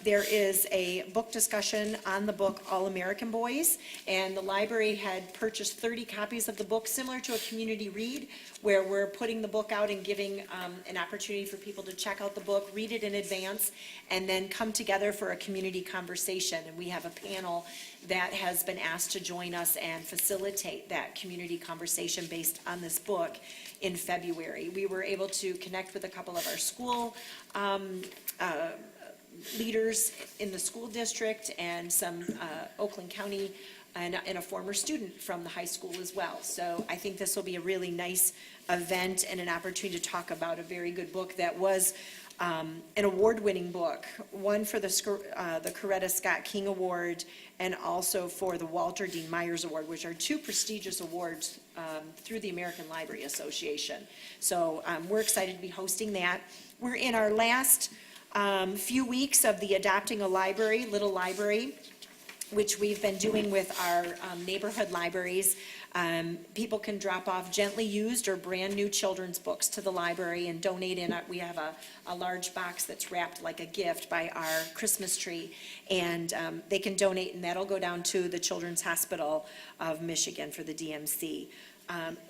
There is a book discussion on the book All American Boys, and the library had purchased 30 copies of the book, similar to a community read, where we're putting the book out and giving an opportunity for people to check out the book, read it in advance, and then come together for a community conversation. And we have a panel that has been asked to join us and facilitate that community conversation based on this book in February. We were able to connect with a couple of our school leaders in the school district and some Oakland County and a former student from the high school as well. So I think this will be a really nice event and an opportunity to talk about a very good book that was an award-winning book, one for the Coretta Scott King Award and also for the Walter Dean Myers Award, which are 2 prestigious awards through the American Library Association. So we're excited to be hosting that. We're in our last few weeks of the Adopting a Library, Little Library, which we've been doing with our neighborhood libraries. People can drop off gently used or brand new children's books to the library and donate in. We have a large box that's wrapped like a gift by our Christmas tree, and they can donate, and that'll go down to the Children's Hospital of Michigan for the DMC.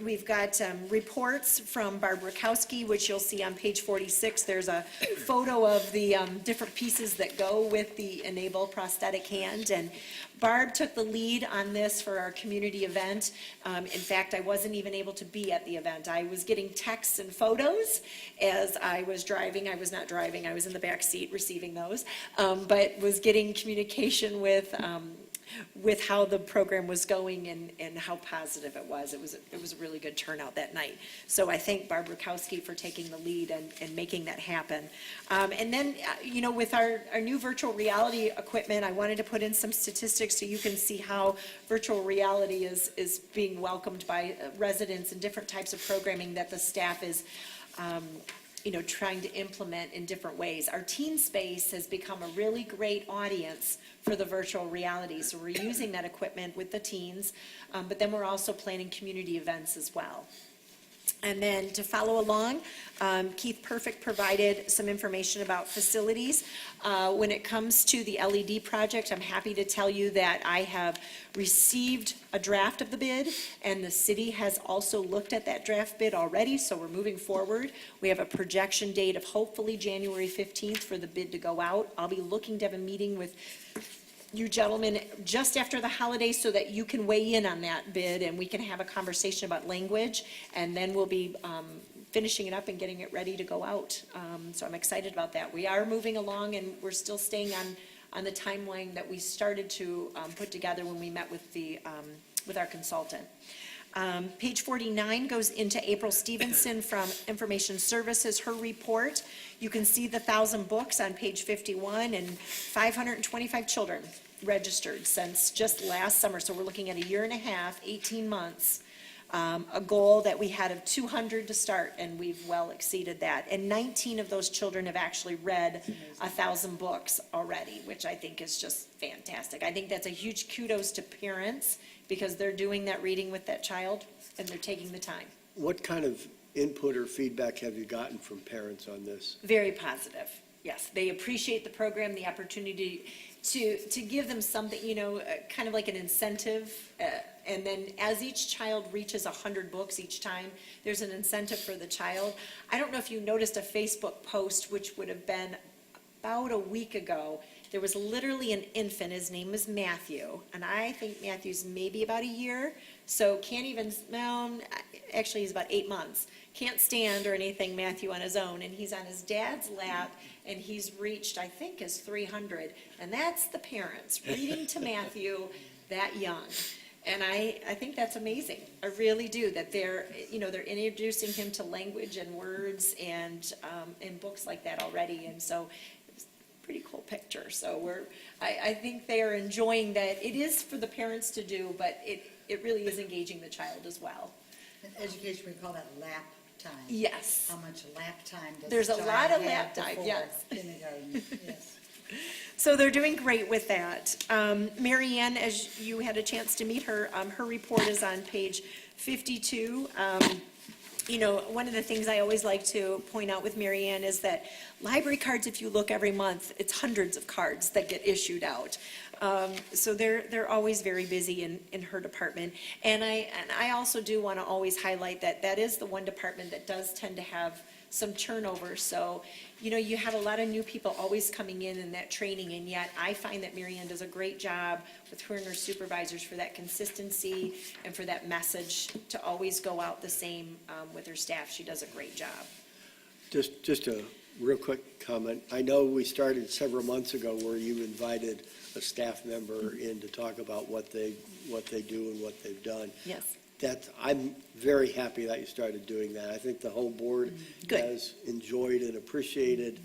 We've got reports from Barb Rakowski, which you'll see on page 46. There's a photo of the different pieces that go with the Enable prosthetic hand, and Barb took the lead on this for our community event. In fact, I wasn't even able to be at the event. I was getting texts and photos as I was driving. I was not driving, I was in the back seat receiving those, but was getting communication with how the program was going and how positive it was. It was a really good turnout that night. So I thank Barb Rakowski for taking the lead and making that happen. And then, with our new virtual reality equipment, I wanted to put in some statistics so you can see how virtual reality is being welcomed by residents and different types of programming that the staff is trying to implement in different ways. Our teen space has become a really great audience for the virtual reality. So we're using that equipment with the teens, but then we're also planning community events as well. And then to follow along, Keith Perfect provided some information about facilities. When it comes to the LED project, I'm happy to tell you that I have received a draft of the bid, and the city has also looked at that draft bid already, so we're moving forward. We have a projection date of hopefully January 15th for the bid to go out. I'll be looking to have a meeting with you gentlemen just after the holidays so that you can weigh in on that bid and we can have a conversation about language, and then we'll be finishing it up and getting it ready to go out. So I'm excited about that. We are moving along and we're still staying on the timeline that we started to put together when we met with our consultant. Page 49 goes into April Stevenson from Information Services, her report. You can see the 1,000 books on page 51 and 525 children registered since just last summer. So we're looking at a year and a half, 18 months, a goal that we had of 200 to start, and we've well exceeded that. And 19 of those children have actually read 1,000 books already, which I think is just fantastic. I think that's a huge kudos to parents because they're doing that reading with that child and they're taking the time. What kind of input or feedback have you gotten from parents on this? Very positive, yes. They appreciate the program, the opportunity to give them something, kind of like an incentive. And then as each child reaches 100 books each time, there's an incentive for the child. I don't know if you noticed a Facebook post, which would have been about a week ago. There was literally an infant, his name was Matthew, and I think Matthew's maybe about a year, so can't even, well, actually he's about 8 months. Can't stand or anything, Matthew, on his own, and he's on his dad's lap, and he's reached, I think, his 300, and that's the parents reading to Matthew that young. And I think that's amazing. I really do, that they're introducing him to language and words and books like that already, and so pretty cool picture. So I think they are enjoying that. It is for the parents to do, but it really is engaging the child as well. In education, we call that lap time. Yes. How much lap time does There's the a child lot of have lap time, before yes. kindergarten? Yes. So they're doing great with that. Mary Ann, as you had a chance to meet her, her report is on page 52. One of the things I always like to point out with Mary Ann is that library cards, if you look every month, it's hundreds of cards that get issued out. So they're always very busy in her department. And I also do want to always highlight that is the one department that does tend to have some turnover. So, you have a lot of new people always coming in that training, and yet I find that Mary Ann does a great job with her and her supervisors for that consistency and for that message to always go out the same with her staff. She does a great job. Just a real quick comment. I know we started several months ago where you invited a staff member in to talk about what they do and what they've done. Yes. I'm very happy that you started doing that. I think the whole board Good. has enjoyed and appreciated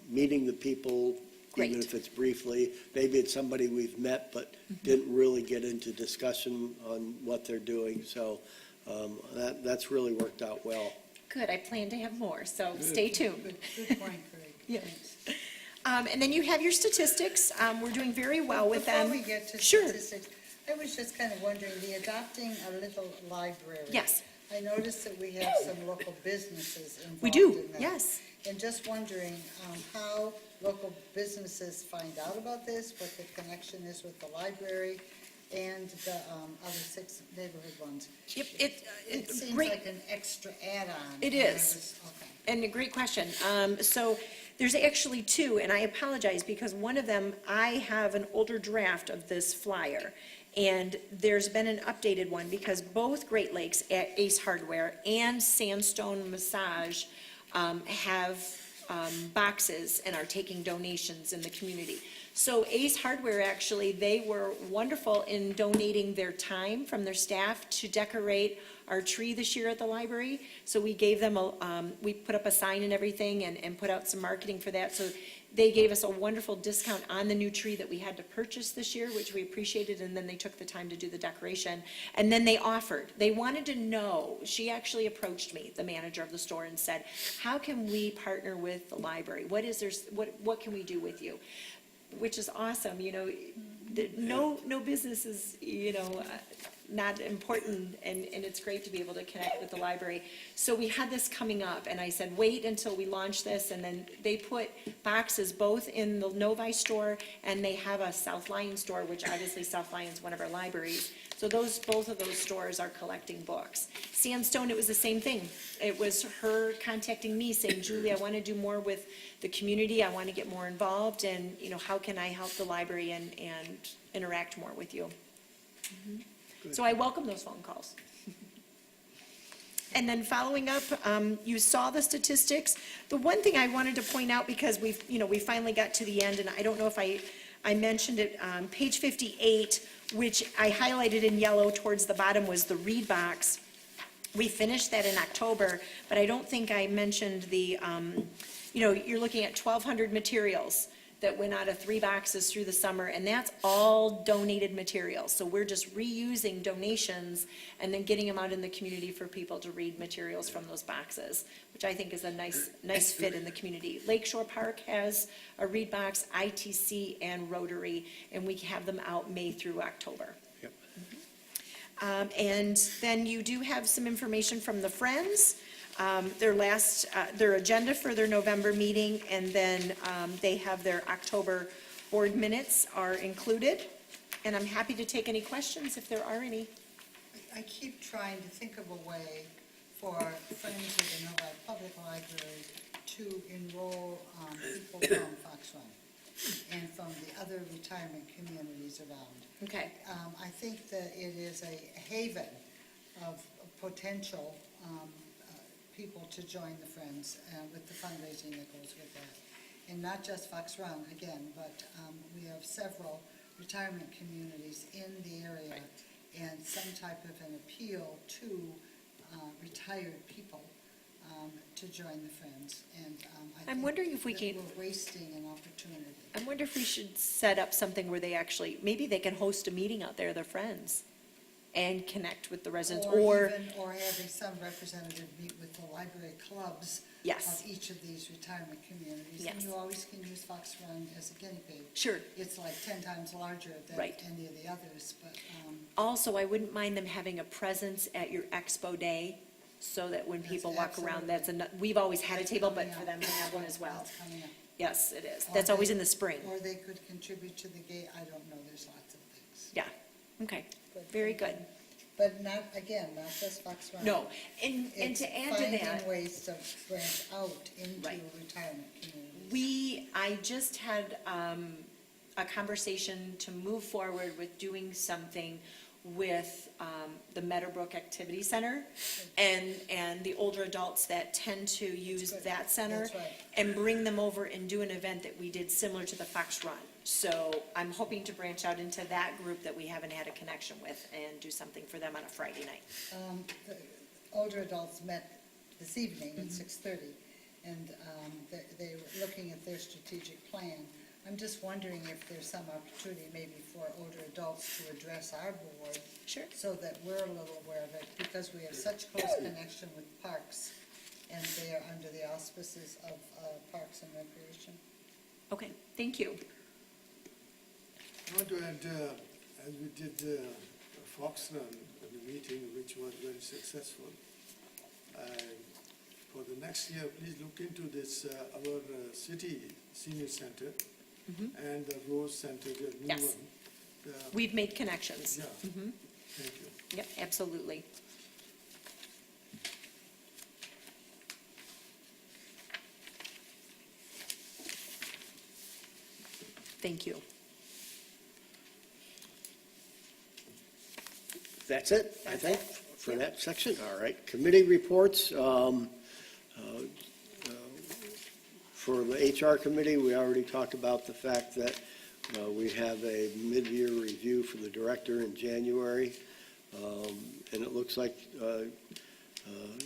meeting the people, even Great. if it's briefly. Maybe it's somebody we've met but didn't really get into discussion on what they're doing. So that's really worked out well. Good. I plan to have more, so stay tuned. Good point, Craig. Yeah. Thanks. And then you have your statistics. We're doing very well with them. Before we get to Sure. statistics, I was just kind of wondering, the adopting a little library. Yes. I noticed that we have some local businesses involved We do, in that. yes. And just wondering how local businesses find out about this, what the connection is with the library and the other 6 neighborhood ones. Yep, It seems great. like an extra add-on. It and I is. was- Okay. And a great question. So there's actually 2, and I apologize because one of them, I have an older draft of this flyer. And there's been an updated one because both Great Lakes, Ace Hardware and Sandstone Massage have boxes and are taking donations in the community. So Ace Hardware, actually, they were wonderful in donating their time from their staff to decorate our tree this year at the library. So we gave them we put up a sign and everything and put out some marketing for that. So they gave us a wonderful discount on the new tree that we had to purchase this year, which we appreciated, and then they took the time to do the decoration. And then they wanted to know, she actually approached me, the manager of the store, and said, how can we partner with the library? What can we do with you? Which is awesome, no business is, not important, and it's great to be able to connect with the library. So we had this coming up, and I said, wait until we launch this, and then they put boxes both in the Novi store, and they have a South Lyon store, which obviously South Lyon's one of our libraries. So both of those stores are collecting books. Sandstone, it was the same thing. It was her contacting me saying, Julie, I want to do more with the community, I want to get more involved, and, how can I help the library and interact more with you? So I welcome those phone calls. And then following up, you saw the statistics. The one thing I wanted to point out, because we finally got to the end, and I don't know if I mentioned it, page 58, which I highlighted in yellow towards the bottom, was the read box. We finished that in October, but I don't think I mentioned the, you're looking at 1,200 materials that went out of 3 boxes through the summer, and that's all donated materials. So we're just reusing donations and then getting them out in the community for people to read materials from those boxes, which I think is a nice fit in the community. Lakeshore Park has a read box, ITC and Rotary, and we have them out May through October. Yep. And then you do have some information from the Friends. Their agenda for their November meeting, and then they have their October board minutes are included. And I'm happy to take any questions if there are any. I keep trying to think of a way for Friends of the Novi Public Library to enroll people from Fox Run and from the other retirement communities around. Okay. I think that it is a haven of potential people to join the Friends with the fundraising that goes with that. And not just Fox Run, again, but we have several retirement communities in the area and some type of an appeal to retired people to join the Friends. And I'm wondering if we that can- we're wasting an opportunity. I wonder if we should set up something where maybe they can host a meeting out there, their friends, and connect with the residents, Or having some representative meet with the library clubs Yes. of each of these retirement communities. Yes. And you always can use Fox Run as a guinea pig. Sure. It's like 10 times larger than Right. any of the others, but, Also, I wouldn't mind them having a presence at your expo day, so that when That's people walk around, absolutely- we've always had a That's table, but coming for up. them to have one as well. That's coming up. Yes, it is. Or That's always they- in the spring. Or they could contribute to the gate, I don't know, there's lots of things. Yeah, okay, But very thank good. But not, again, not just Fox Run. No, and It's to add to that. finding ways to branch out into Right. retirement communities. I just had a conversation to move forward with doing something with the Meadowbrook Activity Center and the older adults that tend to use good. that center. That's right. And bring them over and do an event that we did similar to the Fox Run. So I'm hoping to branch out into that group that we haven't had a connection with and do something for them on a Friday night. The older adults met this evening Mm-hmm. at 6:30, and they were looking at their strategic plan. I'm just wondering if there's some opportunity maybe for older adults to address our board. Sure. So that we're a little aware of it, because we have such close connection with parks, and they are under the auspices of Parks and Recreation. Okay, thank you. I want to add, as we did the Fox Run, the meeting, which was very successful, for the next year, please look into this, our city senior center and the Rose Center, the new Yes. one. We've made connections. Yeah, thank you. Yep, absolutely. Thank you. That's it, I think, for that section. All right, committee reports. For the HR committee, we already talked about the fact that we have a mid-year review for the director in January. And it looks like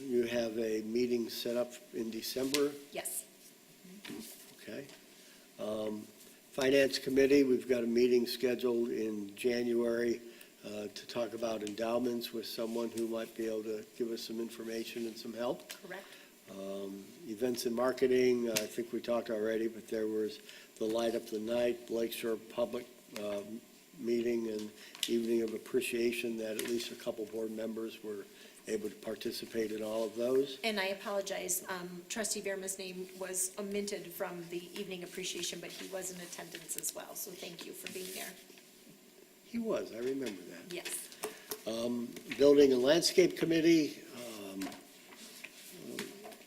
you have a meeting set up in December. Yes. Okay. Finance Committee, we've got a meeting scheduled in January to talk about endowments with someone who might be able to give us some information and some help. Correct. Events and marketing, I think we talked already, but there was the Light Up the Night, Lakeshore Public meeting and evening of appreciation that at least a couple board members were able to participate in all of those. And I apologize, trustee Verma's name was omitted from the evening appreciation, but he was in attendance as well, so thank you for being there. He was, I remember that. Yes. Building and Landscape Committee,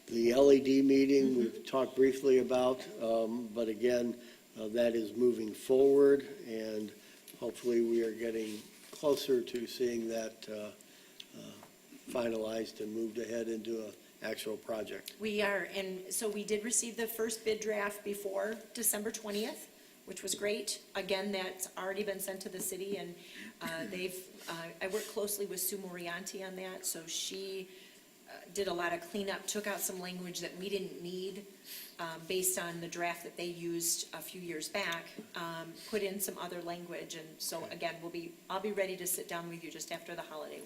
the LED meeting, we've talked briefly about, but again, that is moving forward, and hopefully we are getting closer to seeing that finalized and moved ahead into an actual project. We are, and so we did receive the first bid draft before December 20th, which was great. Again, that's already been sent to the city, and I worked closely with Sue Morianti on that, so she did a lot of cleanup, took out some language that we didn't need based on the draft that they used a few years back, put in some other language, and so again, I'll be ready to sit down with you just after the holiday.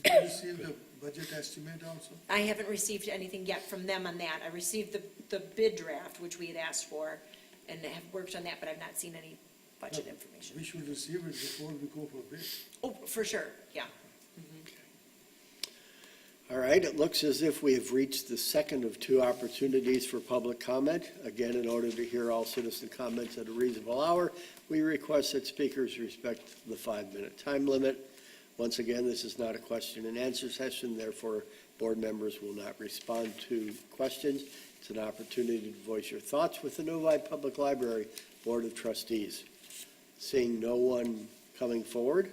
Did you receive the budget estimate also? I haven't received anything yet from them on that. I received the bid draft, which we had asked for, and have worked on that, but I've not seen any budget information. We should receive it before we go for bid. Oh, for sure, yeah. All right, it looks as if we have reached the second of two opportunities for public comment. Again, in order to hear all citizen comments at a reasonable hour, we request that speakers respect the 5-minute time limit. Once again, this is not a question and answer session, therefore board members will not respond to questions. It's an opportunity to voice your thoughts with the Novi Public Library Board of Trustees. Seeing no one coming forward,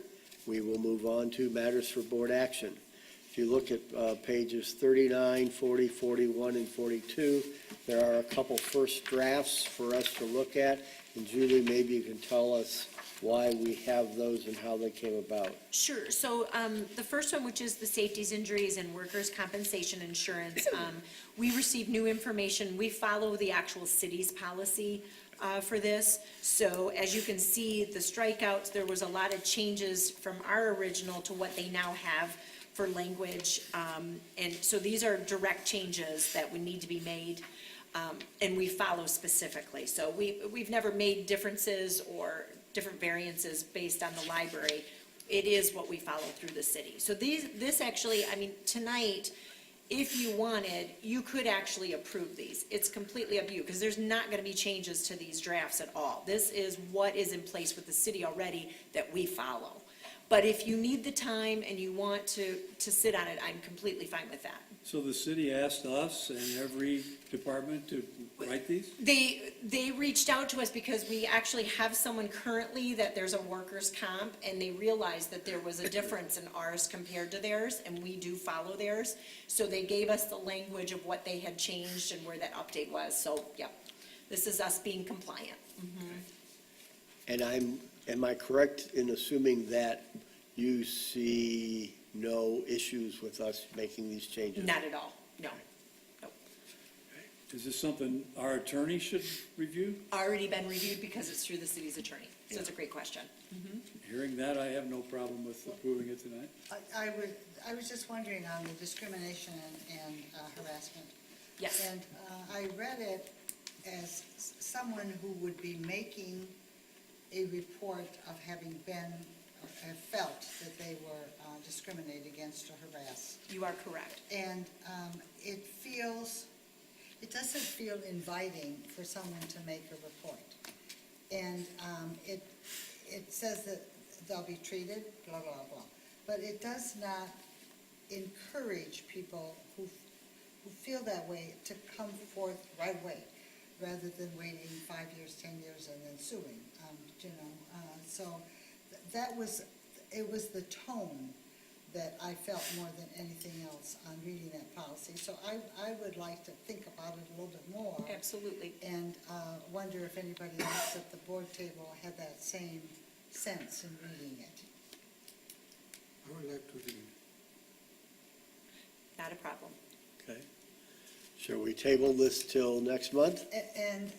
we will move on to matters for board action. If you look at pages 39, 40, 41, and 42, there are a couple first drafts for us to look at. And Julie, maybe you can tell us why we have those and how they came about. Sure, so the first one, which is the safeties, injuries, and workers' compensation insurance, we received new information. We follow the actual city's policy for this. So as you can see, the strikeouts, there was a lot of changes from our original to what they now have for language. And so these are direct changes that would need to be made, and we follow specifically. So we've never made differences or different variances based on the library. It is what we follow through the city. So this actually, I mean, tonight, if you wanted, you could actually approve these. It's completely up to you, because there's not gonna be changes to these drafts at all. This is what is in place with the city already that we follow. But if you need the time and you want to sit on it, I'm completely fine with that. So the city asked us and every department to write these? They reached out to us because we actually have someone currently that there's a workers' comp, and they realized that there was a difference in ours compared to theirs, and we do follow theirs. So they gave us the language of what they had changed and where that update was. So, yeah, this is us being compliant. And am I correct in assuming that you see no issues with us making these changes? Not at all, no. Is this something our attorney should review? Already been reviewed because it's through the city's attorney. So it's a great question. Hearing that, I have no problem with approving it tonight. I was just wondering on the discrimination and harassment. Yes. And I read it as someone who would be making a report of having been, or have felt that they were discriminated against or harassed. You are correct. And it doesn't feel inviting for someone to make a report. And it says that they'll be treated, blah, blah, blah. But it does not encourage people who feel that way to come forth right away, rather than waiting 5 years, 10 years, and then suing, So it was the tone that I felt more than anything else on reading that policy. So I would like to think about it a little bit more. Absolutely. And wonder if anybody else at the board table had that same sense in reading it. I would like to read. Not a problem. Okay. Shall we table this till next month? And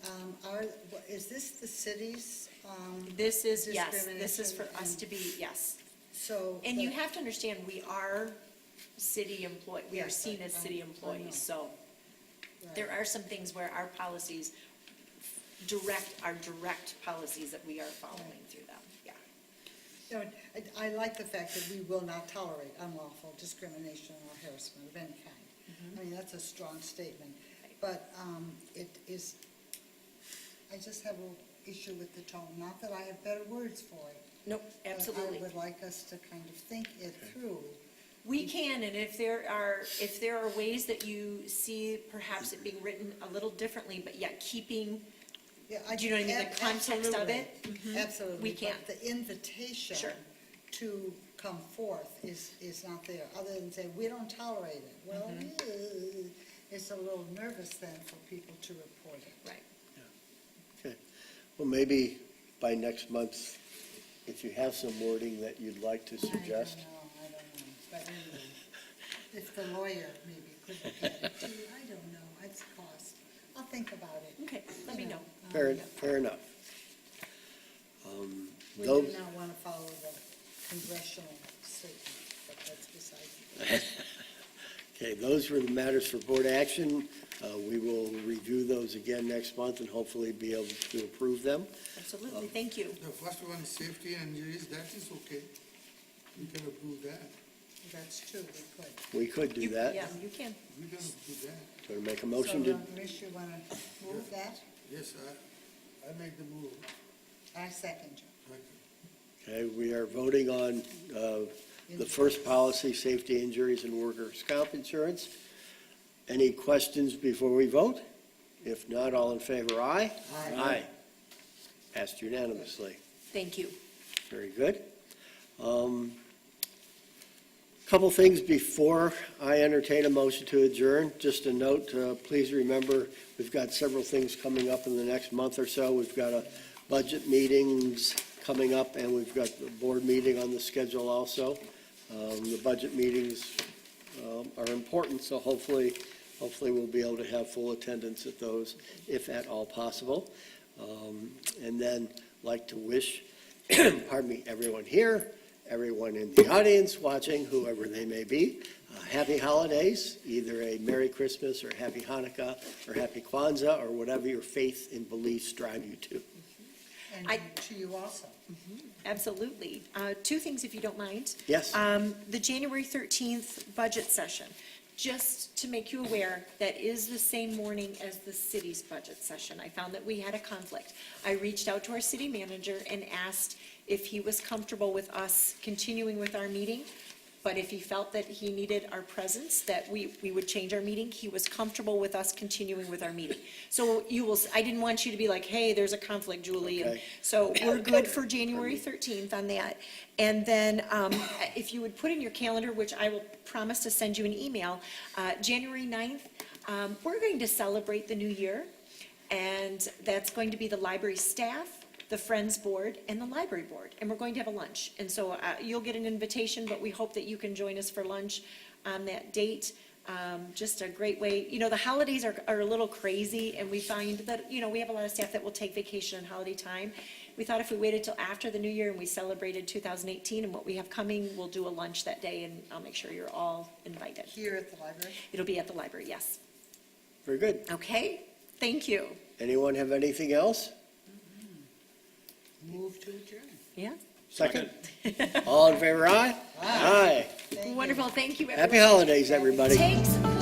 is this the city's? This is, yes, this is for discrimination us to be, yes. So. And you have to understand, we are city employees, we are Yes, seen as city I know. employees, so Right. there are some things where our policies are direct policies that we are following through them, yeah. No, I like the fact that we will not tolerate unlawful discrimination or harassment of any kind. I mean, that's a strong statement, but it is, I just have an issue with the tone, not that I have better words for it. Nope, but absolutely. I would like us to kind of think it through. We can, and if there are ways that you see perhaps it being written a little differently, but yet keeping, Yeah, do you know what I mean, the context of it? Absolutely. We can. But the invitation Sure. to come forth is not there, other than say, we don't tolerate it. Well, it's a little nervous then for people to report it. Right. Okay. Well, maybe by next month, if you have some wording that you'd like to suggest. I don't know, but anyway, if the lawyer maybe could look at it too, I don't know, it's cost. I'll think about it. Okay, let me know. Fair enough. We Those- do not want to follow the congressional statement, but that's beside the point. Okay, those were the matters for board action. We will review those again next month and hopefully be able to approve them. Absolutely, thank you. The first one is safety and injuries, that is okay. We can approve that. That's true, we could. We could do that. Yeah, you can. We can approve that. Do you want to make a motion to, So, Rich, you want to move that? Yes, I make the move. I second you. okay, we are voting on the first policy, safety, injuries, and workers' comp insurance. Any questions before we vote? If not, all in favor, aye? Aye. Passed unanimously. Thank you. Very good. Couple things before I entertain a motion to adjourn. Just a note, please remember, we've got several things coming up in the next month or so. We've got a budget meetings coming up, and we've got the board meeting on the schedule also. The budget meetings are important, so hopefully we'll be able to have full attendance at those, if at all possible. And then like to wish, pardon me, everyone here, everyone in the audience watching, whoever they may be, happy holidays, either a Merry Christmas or Happy Hanukkah or Happy Kwanzaa or whatever your faith and beliefs drive you to. And I- to you also. Absolutely. Two things, if you don't mind. Yes. The January 13th budget session, just to make you aware, that is the same morning as the city's budget session. I found that we had a conflict. I reached out to our city manager and asked if he was comfortable with us continuing with our meeting, but if he felt that he needed our presence, that we would change our meeting. He was comfortable with us continuing with our meeting. So you will, I didn't want you to be like, hey, there's a conflict, Julie. And Okay. so we're good for January 13th on that. And then if you would put in your calendar, which I will promise to send you an email, January 9th, we're going to celebrate the new year. And that's going to be the library staff, the Friends Board, and the Library Board. And we're going to have a lunch. And so you'll get an invitation, but we hope that you can join us for lunch on that date. Just a great way, the holidays are a little crazy, and we find that, we have a lot of staff that will take vacation on holiday time. We thought if we waited till after the new year and we celebrated 2018 and what we have coming, we'll do a lunch that day, and I'll make sure you're all invited. Here at the library? It'll be at the library, yes. Very good. Okay, thank you. Anyone have anything else? Move to adjourn. Yeah, Second? All in favor, aye? Aye. Thank you. wonderful, thank you, everyone. Happy holidays, everybody. Thanks.